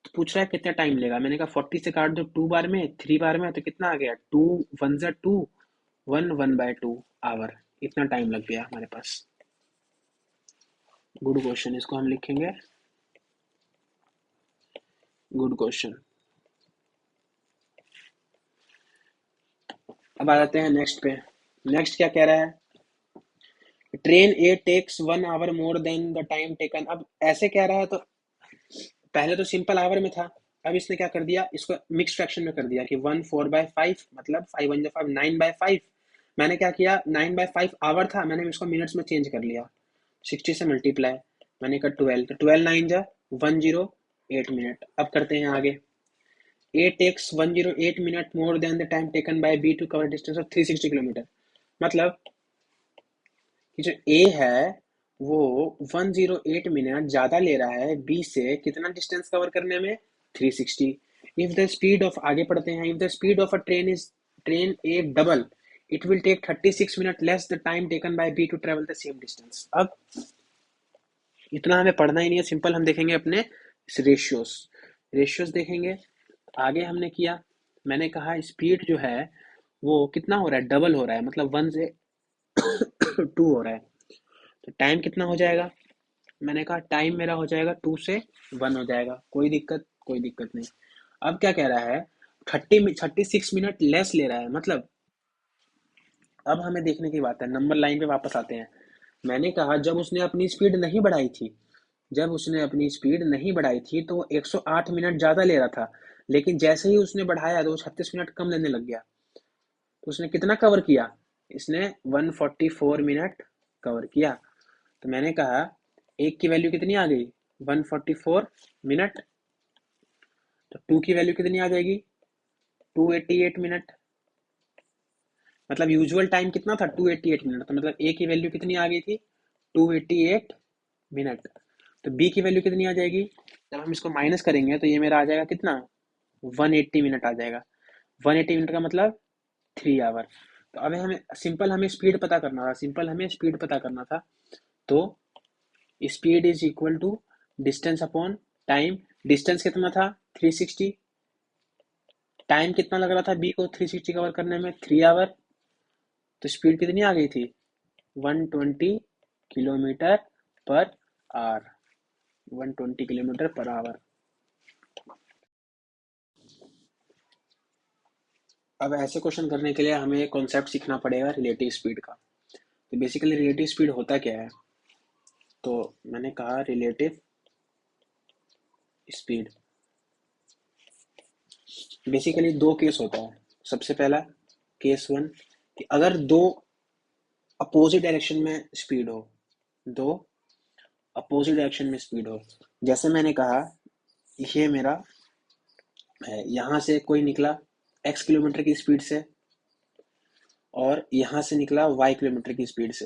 तो पूछ रहा है कितना टाइम लेगा, मैंने कहा 40 से काट दो 2 बार में, 3 बार में, तो कितना आ गया 2 1 जा 2, 1/2 आवर। इतना टाइम लग गया हमारे पास। गुड क्वेश्चन, इसको हम लिखेंगे गुड क्वेश्चन। अब आ जाते हैं नेक्स्ट पे। नेक्स्ट क्या कह रहा है, train A takes 1 hour more than the time taken. अब ऐसे कह रहा है तो पहले तो सिंपल आवर में था, अब इसने क्या कर दिया, इसको मिक्स फ्रैक्शन में कर दिया कि 1/4/5, मतलब 5 × 5 9/5। मैंने क्या किया, 9/5 आवर था, मैंने इसको मिनट्स में चेंज कर लिया, 60 से मल्टीप्लाई, मैंने कहा 12, तो 12 9 × 108 मिनट। अब करते हैं आगे। A takes 108 minute more than the time taken by B to cover distance of 360 kilometre. मतलब कि जो ए है वो 108 मिनट ज़्यादा ले रहा है बी से, कितना डिस्टेंस कवर करने में, 360। इफ द स्पीड ऑफ, आगे पढ़ते हैं, if the speed of a train A double, it will take 36 minute less the time taken by B to travel the same distance. अब इतना हमें पढ़ना ही नहीं है, सिंपल हम देखेंगे अपने रेशियोज, रेशियोज देखेंगे। आगे हमने किया, मैंने कहा स्पीड जो है वो कितना हो रहा है, डबल हो रहा है, मतलब 1 से 2 हो रहा है। तो टाइम कितना हो जाएगा, मैंने कहा टाइम मेरा हो जाएगा 2 से 1 हो जाएगा, कोई दिक्कत नहीं। अब क्या कह रहा है, 36 मिनट लेस ले रहा है, मतलब अब हमें देखने की बात है, नंबर लाइन पे वापस आते हैं। मैंने कहा जब उसने अपनी स्पीड नहीं बढ़ाई थी, जब उसने अपनी स्पीड नहीं बढ़ाई थी तो वो 108 मिनट ज़्यादा ले रहा था, लेकिन जैसे ही उसने बढ़ाया तो वो 36 मिनट कम लेने लग गया। तो उसने कितना कवर किया, इसने 144 मिनट कवर किया। तो मैंने कहा एक की वैल्यू कितनी आ गई, 144 मिनट। तो टू की वैल्यू कितनी आ जाएगी, 288 मिनट। मतलब यूजुअल टाइम कितना था, 288 मिनट, तो मतलब ए की वैल्यू कितनी आ गई थी, 288 मिनट। तो बी की वैल्यू कितनी आ जाएगी, जब हम इसको माइनस करेंगे तो ये मेरा आ जाएगा कितना, 180 मिनट आ जाएगा। 180 मिनट का मतलब 3 आवर। तो अब हमें स्पीड पता करना था, तो speed is equal to distance upon time. Distance कितना था, 360। टाइम कितना लग रहा था बी को 360 कवर करने में, 3 आवर। तो स्पीड कितनी आ गई थी, 120 kilometre per our, 120 kilometre per our. अब ऐसे क्वेश्चन करने के लिए हमें एक कॉन्सेप्ट सीखना पड़ेगा रिलेटिव स्पीड का। तो बेसिकली रिलेटिव स्पीड होता क्या है? तो मैंने कहा रिलेटिव स्पीड बेसिकली दो केस होता है। सबसे पहला केस वन, कि अगर दो अपोजिट डायरेक्शन में स्पीड हो, दो अपोजिट डायरेक्शन में स्पीड हो। जैसे मैंने कहा, ये मेरा है, यहाँ से कोई निकला x किलोमीटर की स्पीड से और यहाँ से निकला y किलोमीटर की स्पीड से।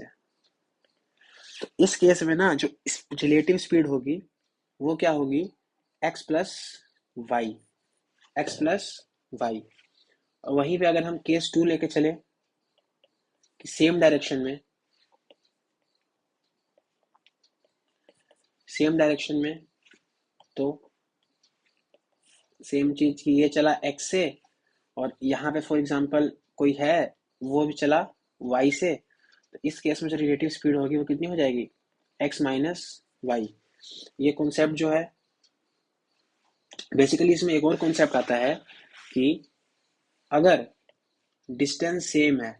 तो इस केस में ना जो रिलेटिव स्पीड होगी वो क्या होगी? x plus Y, X plus Y. और वहीं पे अगर हम केस टू लेके चले कि सेम डायरेक्शन में तो सेम चीज की ये चला x से और यहाँ पे फॉर एग्जांपल कोई है वो भी चला y से। तो इस केस में जो रिलेटिव स्पीड होगी वो कितनी हो जाएगी? x minus Y. ये कॉन्सेप्ट जो है बेसिकली इसमें एक और कॉन्सेप्ट आता है कि अगर डिस्टेंस सेम है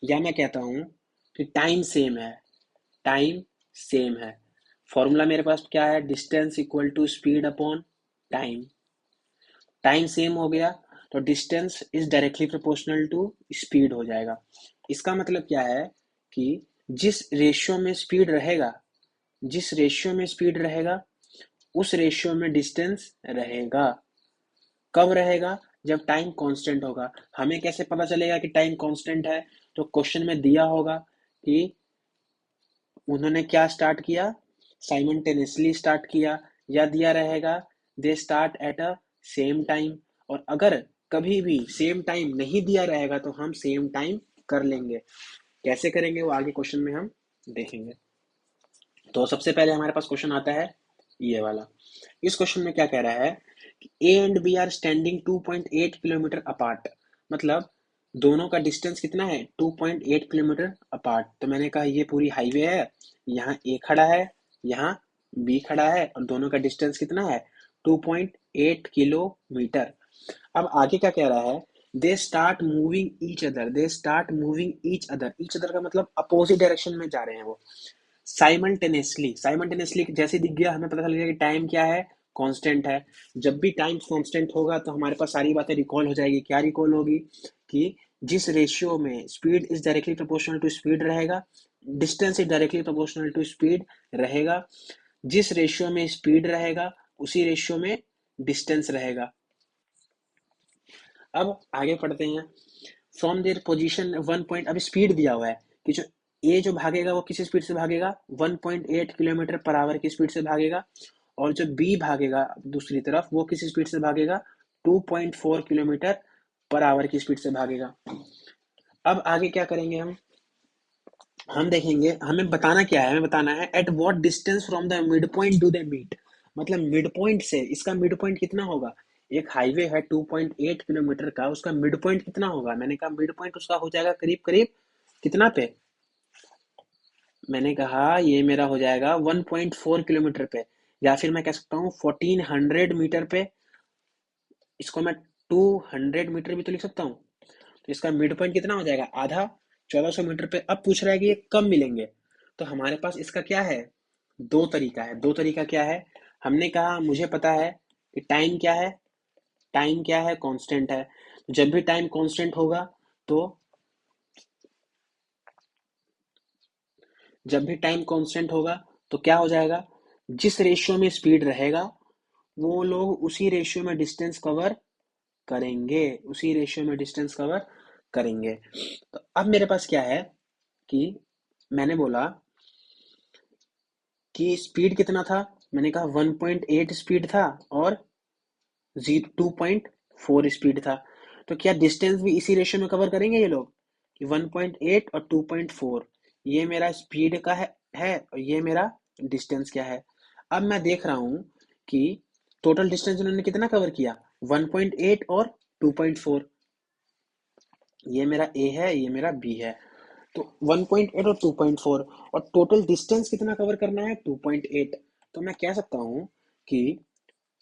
या मैं कहता हूं कि टाइम सेम है, टाइम सेम है। फॉर्मूला मेरे पास क्या है? Distance equal to speed upon time. Time same हो गया तो distance is directly proportional to speed हो जाएगा। इसका मतलब क्या है कि जिस रेशियो में स्पीड रहेगा, जिस रेशियो में स्पीड रहेगा उस रेशियो में डिस्टेंस रहेगा। कब रहेगा? जब टाइम कांस्टेंट होगा। हमें कैसे पता चलेगा कि टाइम कांस्टेंट है? तो क्वेश्चन में दिया होगा कि उन्होंने क्या स्टार्ट किया, साइमल्टेनियसली स्टार्ट किया, या दिया रहेगा they start at a same time. और अगर कभी भी सेम टाइम नहीं दिया रहेगा तो हम सेम टाइम कर लेंगे। कैसे करेंगे वो आगे क्वेश्चन में हम देखेंगे। तो सबसे पहले हमारे पास क्वेश्चन आता है ये वाला। इस क्वेश्चन में क्या कह रहा है कि A and B are standing 2.8 kilometer apart. मतलब दोनों का डिस्टेंस कितना है? 2.8 किलोमीटर अपार्ट। तो मैंने कहा ये पूरी हाईवे है, यहाँ ए खड़ा है, यहाँ बी खड़ा है और दोनों का डिस्टेंस कितना है? 2.8 किलोमीटर। अब आगे क्या कह रहा है? They start moving each other, they start moving each other. Each other का मतलब अपोजिट डायरेक्शन में जा रहे हैं वो। साइमल्टेनियसली, साइमल्टेनियसली जैसे दिख गया हमें पता चल गया कि टाइम क्या है? कांस्टेंट है। जब भी टाइम कांस्टेंट होगा तो हमारे पास सारी बातें रिकॉल हो जाएगी। क्या रिकॉल होगी? कि जिस रेशियो में speed is directly proportional to speed रहेगा, distance is directly proportional to speed रहेगा। जिस रेशियो में स्पीड रहेगा उसी रेशियो में डिस्टेंस रहेगा। अब आगे पढ़ते हैं। फ्रॉम देयर पोजीशन 1 पॉइंट, अब स्पीड दिया हुआ है कि जो ए जो भागेगा वो किस स्पीड से भागेगा? 1.8 किलोमीटर पर आवर की स्पीड से भागेगा। और जो बी भागेगा दूसरी तरफ वो किस स्पीड से भागेगा? 2.4 किलोमीटर पर आवर की स्पीड से भागेगा। अब आगे क्या करेंगे हम देखेंगे हमें बताना क्या है। हमें बताना है at what distance from the mid point do they meet. मतलब मिड पॉइंट से इसका मिड पॉइंट कितना होगा? एक हाईवे है 2.8 किलोमीटर का, उसका मिड पॉइंट कितना होगा? मैंने कहा मिड पॉइंट उसका हो जाएगा करीब करीब कितना पे? मैंने कहा ये मेरा हो जाएगा 1.4 किलोमीटर पे, या फिर मैं कह सकता हूँ 1400 मीटर पे। इसको मैं 200 मीटर भी तो लिख सकता हूँ। तो इसका मिड पॉइंट कितना हो जाएगा? आधा, 1400 मीटर पे। अब पूछ रहा है कि ये कब मिलेंगे। तो हमारे पास इसका क्या है? दो तरीका है। दो तरीका क्या है? हमने कहा मुझे पता है कि टाइम क्या है, टाइम क्या है? कांस्टेंट है। जब भी टाइम कांस्टेंट होगा तो जब भी टाइम कांस्टेंट होगा तो क्या हो जाएगा? जिस रेशियो में स्पीड रहेगा वो लोग उसी रेशियो में डिस्टेंस कवर करेंगे, उसी रेशियो में डिस्टेंस कवर करेंगे। तो अब मेरे पास क्या है कि मैंने बोला कि स्पीड कितना था? मैंने कहा 1.8 स्पीड था और 2.4 स्पीड था। तो क्या डिस्टेंस भी इसी रेशियो में कवर करेंगे ये लोग कि 1.8 और 2.4? ये मेरा स्पीड का है और ये मेरा डिस्टेंस क्या है। अब मैं देख रहा हूं कि टोटल डिस्टेंस इन्होंने कितना कवर किया? 1.8 और 2.4। ये मेरा ए है, ये मेरा बी है। तो 1.8 और 2.4, और टोटल डिस्टेंस कितना कवर करना है 2.8। तो मैं कह सकता हूँ कि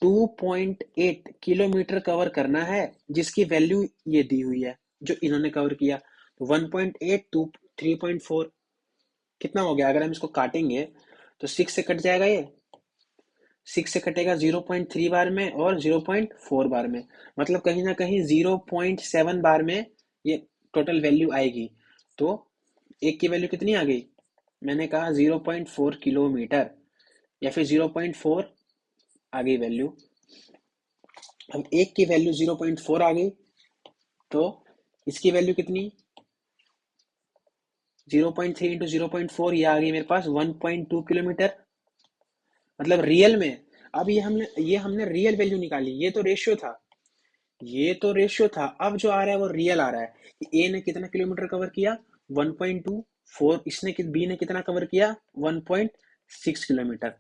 2.8 किलोमीटर कवर करना है, जिसकी वैल्यू ये दी हुई है जो इन्होंने कवर किया। तो 1.8 टू 3.4 कितना हो गया, अगर हम इसको काटेंगे तो 6 से कट जाएगा, ये 6 से कटेगा 0.3 बार में और 0.4 बार में, मतलब कहीं ना कहीं 0.7 बार में ये टोटल वैल्यू आएगी। तो एक की वैल्यू कितनी आ गई, मैंने कहा 0.4 किलोमीटर, या फिर 0.4 आ गई वैल्यू। अब एक की वैल्यू 0.4 आ गई, तो इसकी वैल्यू कितनी, 0.3 इंटू 0.4, ये आ गई मेरे पास 1.2 किलोमीटर, मतलब रियल में। अब ये हमने रियल वैल्यू निकाली, ये तो रेशियो था। अब जो आ रहा है वो रियल आ रहा है कि ए ने कितना किलोमीटर कवर किया 1.2, इसने बी ने कितना कवर किया 1.6 किलोमीटर,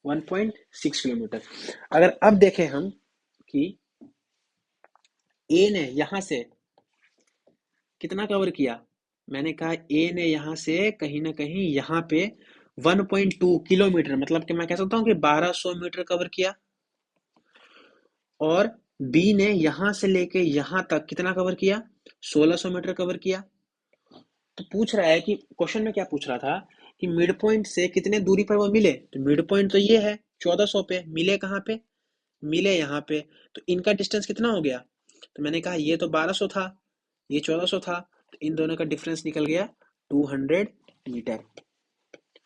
1.6 किलोमीटर। अगर अब देखें हम कि ए ने यहां से कितना कवर किया, मैंने कहा ए ने यहां से कहीं ना कहीं यहाँ पे 1.2 किलोमीटर, मतलब कि मैं कह सकता हूँ कि 1200 मीटर कवर किया, और बी ने यहां से लेके यहां तक कितना कवर किया 1600 मीटर कवर किया। तो पूछ रहा है कि क्वेश्चन में क्या पूछ रहा था कि मिड पॉइंट से कितने दूरी पर वो मिले, तो मिड पॉइंट तो ये है 1400 पे, मिले कहाँ पे, मिले यहाँ पे। तो इनका डिस्टेंस कितना हो गया, तो मैंने कहा ये तो 1200 था, ये 1400 था, तो इन दोनों का डिफरेंस निकल गया 200 meter.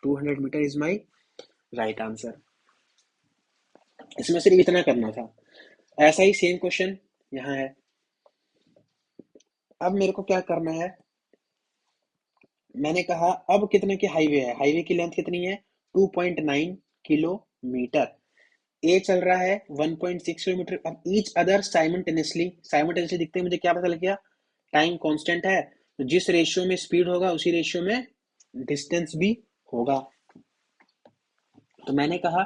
200 meter is my right answer. इसमें सिर्फ इतना करना था। ऐसा ही सेम क्वेश्चन यहाँ है। अब मेरे को क्या करना है, मैंने कहा अब कितने की हाईवे है, हाईवे की लेंथ कितनी है 2.9 किलोमीटर, ए चल रहा है 1.6 किलोमीटर। अब ईच अदर साइमल्टेनियसली दिखते हैं, मुझे क्या पता लग गया, टाइम कांस्टेंट है, तो जिस रेशियो में स्पीड होगा उसी रेशियो में डिस्टेंस भी होगा। तो मैंने कहा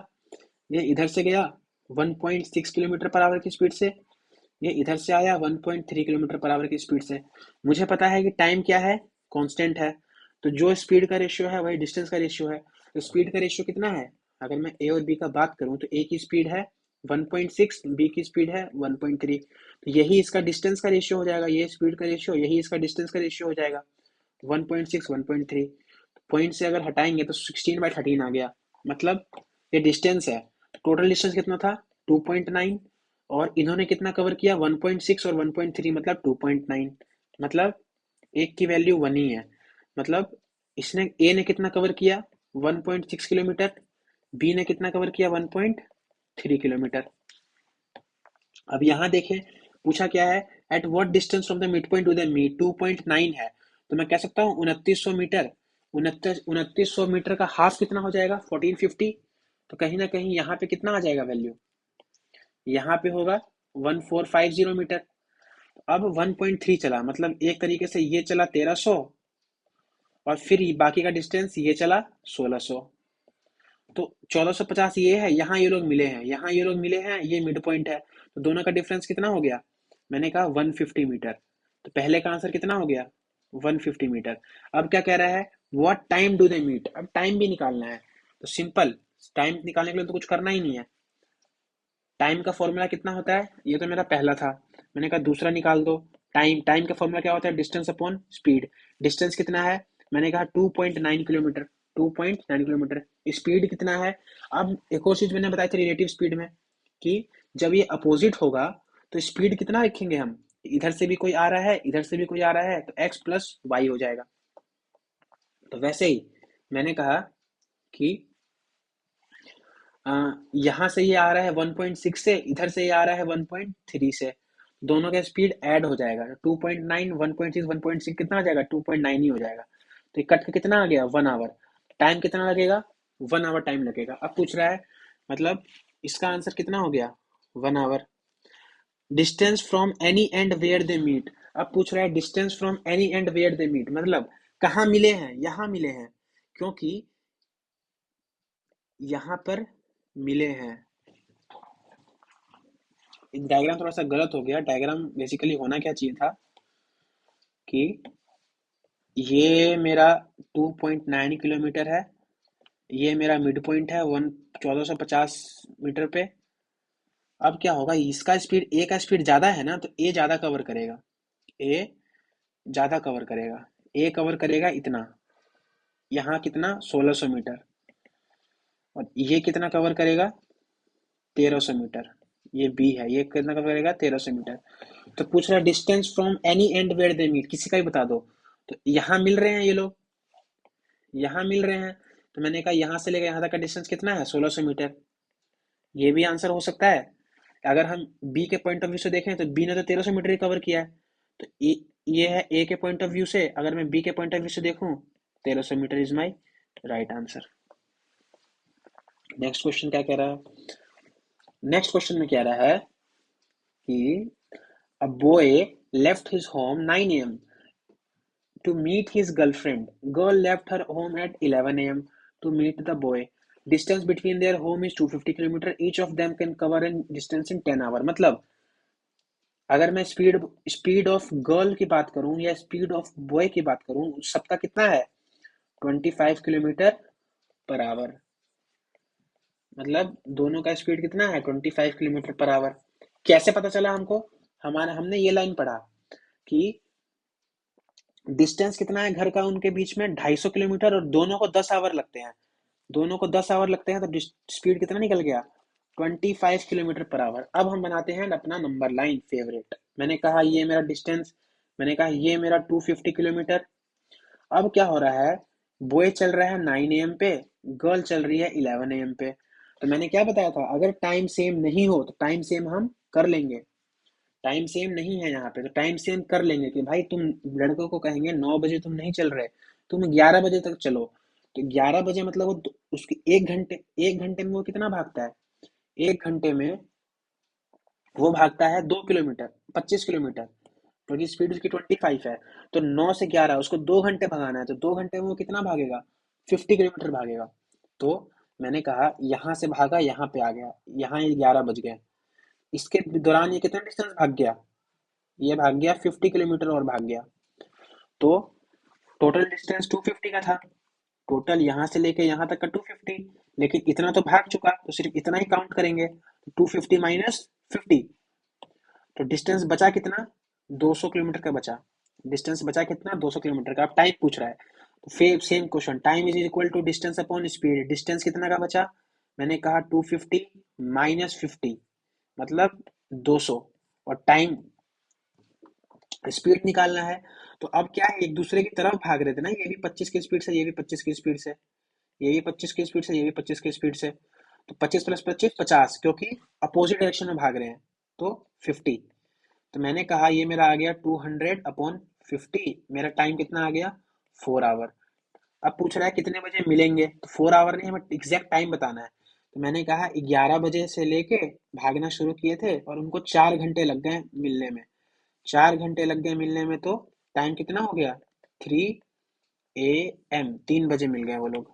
ये इधर से गया 1.6 किलोमीटर पर आवर की स्पीड से, ये इधर से आया 1.3 किलोमीटर पर आवर की स्पीड से। मुझे पता है कि टाइम क्या है, कांस्टेंट है, तो जो स्पीड का रेशियो है वही डिस्टेंस का रेशियो है। तो स्पीड का रेशियो कितना है, अगर मैं ए और बी का बात करूं तो ए की स्पीड है 1.6, बी की स्पीड है 1.3, तो यही इसका डिस्टेंस का रेशियो हो जाएगा, ये स्पीड का रेशियो यही इसका डिस्टेंस का रेशियो हो जाएगा 1.6 1.3। पॉइंट से अगर हटाएंगे तो 16/13 आ गया, मतलब ये डिस्टेंस है। टोटल डिस्टेंस कितना था 2.9, और इन्होंने कितना कवर किया 1.6 और 1.3, मतलब 2.9, मतलब एक की वैल्यू 1 ही है। मतलब इसने ए ने कितना कवर किया 1.6 किलोमीटर, बी ने कितना कवर किया 1.3 किलोमीटर। अब यहाँ देखें पूछा क्या है, at what distance from the mid point to the meet 2.9 है, तो मैं कह सकता हूँ 2900 मीटर। 2900 मीटर का हाफ कितना हो जाएगा 1450, तो कहीं ना कहीं यहाँ पे कितना आ जाएगा वैल्यू, यहाँ पे होगा 1450 मीटर। अब 1.3 चला, मतलब एक तरीके से ये चला 1300, और फिर बाकी का डिस्टेंस ये चला 1600, तो 1450 ये है, यहाँ ये लोग मिले हैं, यहाँ ये लोग मिले हैं, ये मिड पॉइंट है, तो दोनों का डिफरेंस कितना हो गया, मैंने कहा 150 मीटर। तो पहले का आंसर कितना हो गया 150 मीटर। अब क्या कह रहा है, what time do they meet, अब टाइम भी निकालना है। तो सिंपल, टाइम निकालने के लिए तो कुछ करना ही नहीं है। टाइम का फॉर्मूला कितना होता है, ये तो मेरा पहला था, मैंने कहा दूसरा निकाल दो। टाइम टाइम का फॉर्मूला क्या होता है, डिस्टेंस अपॉन स्पीड। डिस्टेंस कितना है, मैंने कहा 2.9 किलोमीटर, 2.9 किलोमीटर। स्पीड कितना है, अब एक और चीज मैंने बताई थी रिलेटिव स्पीड में, कि जब ये अपोजिट होगा तो स्पीड कितना रखेंगे हम, इधर से भी कोई आ रहा है इधर से भी कोई आ रहा है, तो एक्स प्लस वाई हो जाएगा। तो वैसे ही मैंने कहा कि यहाँ से ये आ रहा है 1.6 से, इधर से ये आ रहा है 1.3 से, दोनों का स्पीड ऐड हो जाएगा, 2.9 1.6 1.6 कितना आ जाएगा 2.9 ही हो जाएगा। तो ये कट के कितना आ गया 1 आवर। टाइम कितना लगेगा 1 आवर टाइम लगेगा। अब पूछ रहा है, मतलब इसका आंसर कितना हो गया 1 hour. Distance from any end where they meet, अब पूछ रहा है distance from any end where they meet, मतलब कहाँ मिले हैं, यहाँ मिले हैं, क्योंकि यहाँ पर मिले हैं। डायग्राम थोड़ा सा गलत हो गया, डायग्राम बेसिकली होना क्या चाहिए था कि ये मेरा 2.9 किलोमीटर है, ये मेरा मिड पॉइंट है 1450 मीटर पे। अब क्या होगा, इसका स्पीड, ए का स्पीड ज़्यादा है ना, तो ए ज़्यादा कवर करेगा, ए ज़्यादा कवर करेगा, ए कवर करेगा इतना, यहाँ कितना 1600 मीटर, और ये कितना कवर करेगा 1300 मीटर। ये बी है, ये कितना कवर करेगा 1300 मीटर। तो पूछ रहा है distance from any end where they meet, किसी का भी बता दो। तो यहाँ मिल रहे हैं ये लोग, यहाँ मिल रहे हैं, तो मैंने कहा यहाँ से लेकर यहाँ तक का डिस्टेंस कितना है 1600 मीटर। ये भी आंसर हो सकता है। अगर हम बी के पॉइंट ऑफ व्यू से देखें तो बी ने तो 1300 मीटर ही कवर किया है, तो ये है ए के पॉइंट ऑफ व्यू से, अगर मैं बी के पॉइंट ऑफ व्यू से देखूं 1300 meter is my right answer. Next question क्या कह रहा है, नेक्स्ट क्वेश्चन में कह रहा है कि a boy left his home 9 a.m. to meet his girlfriend. Girl left her home at 11 a.m. to meet the boy. Distance between their home is 250 kilometer. Each of them can cover a distance in 10 hours. मतलब अगर मैं speed of girl की बात करूं या speed of boy की बात करूं, सबका कितना है 25 किलोमीटर पर आवर। मतलब दोनों का स्पीड कितना है 25 किलोमीटर पर आवर। कैसे पता चला हमको, हमारा हमने ये लाइन पढ़ा कि डिस्टेंस कितना है घर का उनके बीच में 250 किलोमीटर, और दोनों को 10 आवर लगते हैं, दोनों को 10 आवर लगते हैं, तो स्पीड कितना निकल गया 25 किलोमीटर पर आवर। अब हम बनाते हैं अपना नंबर लाइन फेवरेट। मैंने कहा ये मेरा डिस्टेंस, मैंने कहा ये मेरा 250 किलोमीटर। अब क्या हो रहा है, बॉय चल रहा है 9 a.m. पे, गर्ल चल रही है 11 a.m. पे। तो मैंने क्या बताया था, अगर टाइम सेम नहीं हो तो टाइम सेम हम कर लेंगे, टाइम सेम नहीं है यहाँ पे तो टाइम सेम कर लेंगे कि भाई तुम लड़कों को कहेंगे 9 बजे तुम नहीं चल रहे, तुम 11 बजे तक चलो। तो 11 बजे मतलब वो उसकी 1 घंटे, 1 घंटे में वो कितना भागता है, 1 घंटे में वो भागता है 2 किलोमीटर, 25 किलोमीटर, क्योंकि स्पीड उसकी 25 है। तो 9 से 11 उसको 2 घंटे भगाना है, तो 2 घंटे में वो कितना भागेगा 50 किलोमीटर भागेगा। तो मैंने कहा यहाँ से भागा यहाँ पे आ गया, यहाँ ये 11 बज गए, इसके दौरान ये कितना डिस्टेंस भाग गया, ये भाग गया 50 किलोमीटर और भाग गया। तो टोटल डिस्टेंस 250 का था, टोटल यहाँ से लेके यहाँ तक का 250, लेकिन इतना तो भाग चुका तो सिर्फ इतना ही काउंट करेंगे, 250 माइनस 50, तो डिस्टेंस बचा कितना 200 किलोमीटर का बचा, डिस्टेंस बचा कितना 200 किलोमीटर का। अब टाइम पूछ रहा है, तो फिर same question, time is equal to distance upon speed. Distance कितना का बचा, मैंने कहा 250 माइनस 50 मतलब 200, और टाइम स्पीड निकालना है। तो अब क्या है, एक दूसरे की तरफ भाग रहे थे ना, ये भी 25 की स्पीड से, ये भी 25 की स्पीड से, ये भी 25 की स्पीड से, ये भी 25 की स्पीड से। तो 25 प्लस 25 50, क्योंकि अपोजिट डायरेक्शन में भाग रहे हैं, तो 50। तो मैंने कहा ये मेरा आ गया 200/50, मेरा टाइम कितना आ गया 4 आवर। अब पूछ रहा है कितने बजे मिलेंगे, तो 4 आवर नहीं, हमें एग्जैक्ट टाइम बताना है। तो मैंने कहा 11 बजे से लेके भागना शुरू किए थे और उनको 4 घंटे लग गए मिलने में, 4 घंटे लग गए मिलने में, तो टाइम कितना हो गया 3 AM, 3 बजे मिल गए वो लोग।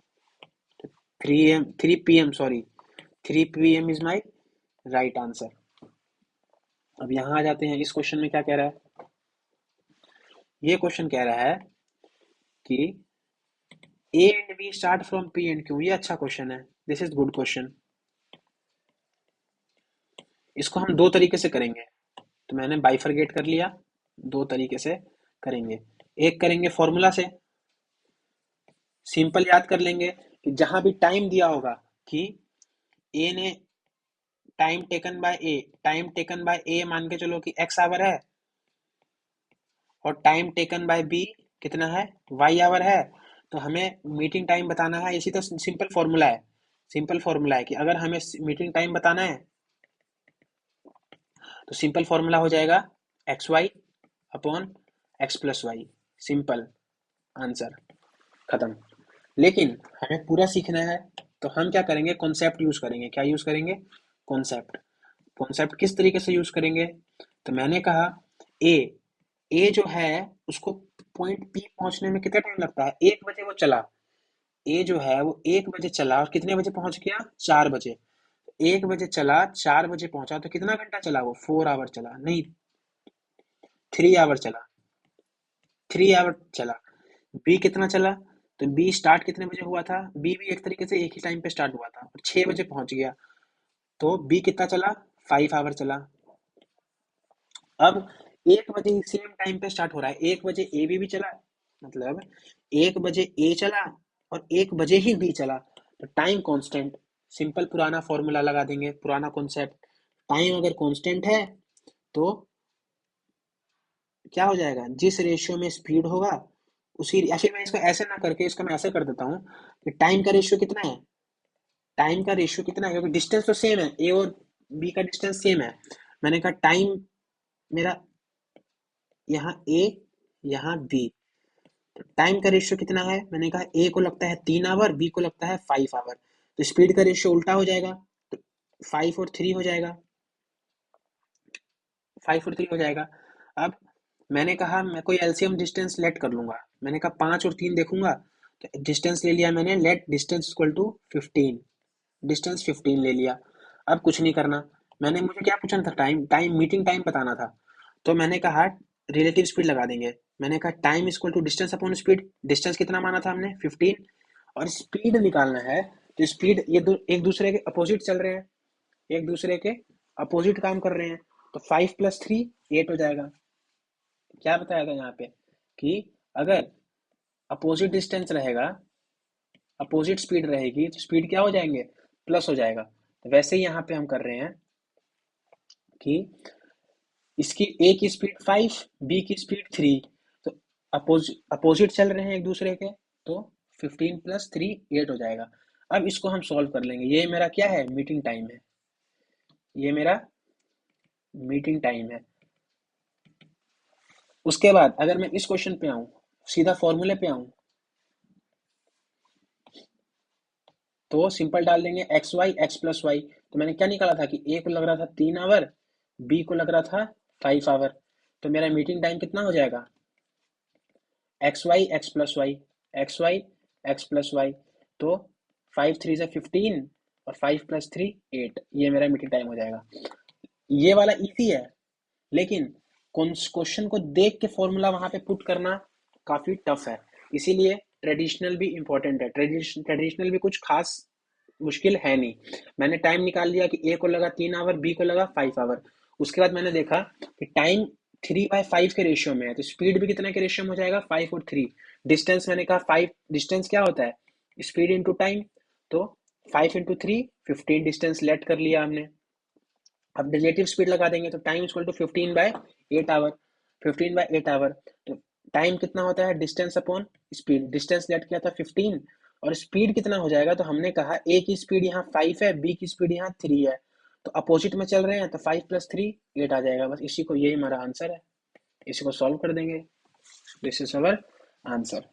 3 PM, sorry, 3 PM is my right answer. अब यहाँ आ जाते हैं, इस क्वेश्चन में क्या कह रहा है, ये क्वेश्चन कह रहा है कि A and B start from P and Q. ये अच्छा क्वेश्चन है, दिस इज गुड क्वेश्चन। इसको हम दो तरीके से करेंगे, तो मैंने बाइफरगेट कर लिया, दो तरीके से करेंगे। एक करेंगे फॉर्मूला से, सिंपल याद कर लेंगे कि जहां भी टाइम दिया होगा कि ए ने time taken by A, time taken by A मान के चलो कि एक्स आवर है, और टाइम टेकन बाय बी कितना है वाई आवर है। तो हमें मीटिंग टाइम बताना है, इसी तो सिंपल फॉर्मूला है, सिंपल फॉर्मूला है कि अगर हमें मीटिंग टाइम बताना है तो सिंपल फॉर्मूला हो जाएगा XY/X+Y, सिंपल आंसर, खत्म। लेकिन हमें पूरा सीखना है, तो हम क्या करेंगे, कॉन्सेप्ट यूज करेंगे। क्या यूज करेंगे, कॉन्सेप्ट। कॉन्सेप्ट किस तरीके से यूज करेंगे, तो मैंने कहा ए, ए जो है उसको पॉइंट पी पहुंचने में कितना टाइम लगता है, 1 बजे वो चला, ए जो है वो 1 बजे चला और कितने बजे पहुंच गया 4 बजे। 1 बजे चला 4 बजे पहुंचा, तो कितना घंटा चला वो 4 आवर चला, नहीं 3 आवर चला, 3 आवर चला। बी कितना चला, तो बी स्टार्ट कितने बजे हुआ था, बी भी एक तरीके से एक ही टाइम पे स्टार्ट हुआ था और 6 बजे पहुंच गया, तो बी कितना चला, 5 आवर चला। अब 1 बजे सेम टाइम पे स्टार्ट हो रहा है, 1 बजे ए भी चला, मतलब 1 बजे ए चला और 1 बजे ही बी चला, तो टाइम कांस्टेंट, सिंपल पुराना फॉर्मूला लगा देंगे, पुराना कॉन्सेप्ट, टाइम अगर कांस्टेंट है तो क्या हो जाएगा, जिस रेशियो में स्पीड होगा उसी, या फिर मैं इसको ऐसे ना करके इसको मैं ऐसे कर देता हूँ कि टाइम का रेशियो कितना है, टाइम का रेशियो कितना है, क्योंकि डिस्टेंस तो सेम है, ए और बी का डिस्टेंस सेम है। मैंने कहा टाइम मेरा यहाँ ए यहाँ बी, तो टाइम का रेशियो कितना है, मैंने कहा ए को लगता है 3 आवर, बी को लगता है 5 आवर, तो स्पीड का रेशियो उल्टा हो जाएगा, तो 5 और 3 हो जाएगा, 5 और 3 हो जाएगा। अब मैंने कहा मैं कोई एलसीएम डिस्टेंस लेट कर लूंगा, मैंने कहा 5 और 3 देखूंगा, तो डिस्टेंस ले लिया मैंने, let distance equal to 15, distance 15 ले लिया। अब कुछ नहीं करना, मैंने, मुझे क्या पूछना था, टाइम, टाइम मीटिंग टाइम बताना था, तो मैंने कहा रिलेटिव स्पीड लगा देंगे, मैंने कहा time equal to distance upon speed, distance कितना माना था हमने 15, और स्पीड निकालना है, तो स्पीड ये एक दूसरे के अपोजिट चल रहे हैं, एक दूसरे के अपोजिट काम कर रहे हैं, तो 5 + 3 8 हो जाएगा। क्या बताया था यहाँ पे कि अगर अपोजिट डिस्टेंस रहेगा, अपोजिट स्पीड रहेगी, तो स्पीड क्या हो जाएंगे, प्लस हो जाएगा, तो वैसे ही यहाँ पे हम कर रहे हैं कि इसकी ए की स्पीड 5, बी की स्पीड 3, तो अपोजिट चल रहे हैं एक दूसरे के, तो 15 + 3 8 हो जाएगा। अब इसको हम सॉल्व कर लेंगे, ये मेरा क्या है, मीटिंग टाइम है, ये मेरा मीटिंग टाइम है। उसके बाद अगर मैं इस क्वेश्चन पे आऊं, सीधा फॉर्मूले पे आऊं, तो सिंपल डाल देंगे X Y X plus Y, तो मैंने क्या निकाला था कि ए को लग रहा था 3 आवर, बी को लग रहा था 5 आवर, तो मेरा मीटिंग टाइम कितना हो जाएगा, X Y X plus Y, X Y X plus Y, तो 5 3 = 15 और 5 + 3 8, ये मेरा मीटिंग टाइम हो जाएगा। ये वाला इजी है, लेकिन क्वेश्चन को देख के फॉर्मूला वहां पे पुट करना काफी टफ है, इसीलिए ट्रेडिशनल भी इंपॉर्टेंट है, ट्रेडिशनल भी कुछ खास मुश्किल है नहीं। मैंने टाइम निकाल लिया कि ए को लगा 3 आवर, बी को लगा 5 आवर, उसके बाद मैंने देखा कि टाइम 3/5 के रेशियो में है, तो स्पीड भी कितना के रेशियो में हो जाएगा, 5 और 3, डिस्टेंस मैंने कहा 5, डिस्टेंस क्या होता है, स्पीड इंटू टाइम, तो 5 × 3 15, डिस्टेंस लेट कर लिया हमने। अब रिलेटिव स्पीड लगा देंगे, तो time equal to 15/8 hour, 15/8 hour, तो टाइम कितना होता है, distance upon speed, distance let किया था 15, और स्पीड कितना हो जाएगा, तो हमने कहा ए की स्पीड यहाँ 5 है, बी की स्पीड यहाँ 3 है, तो अपोजिट में चल रहे हैं, तो 5 + 3 8 आ जाएगा, बस इसी को, यही हमारा आंसर है, इसी को सॉल्व कर देंगे, दिस इज अवर आंसर।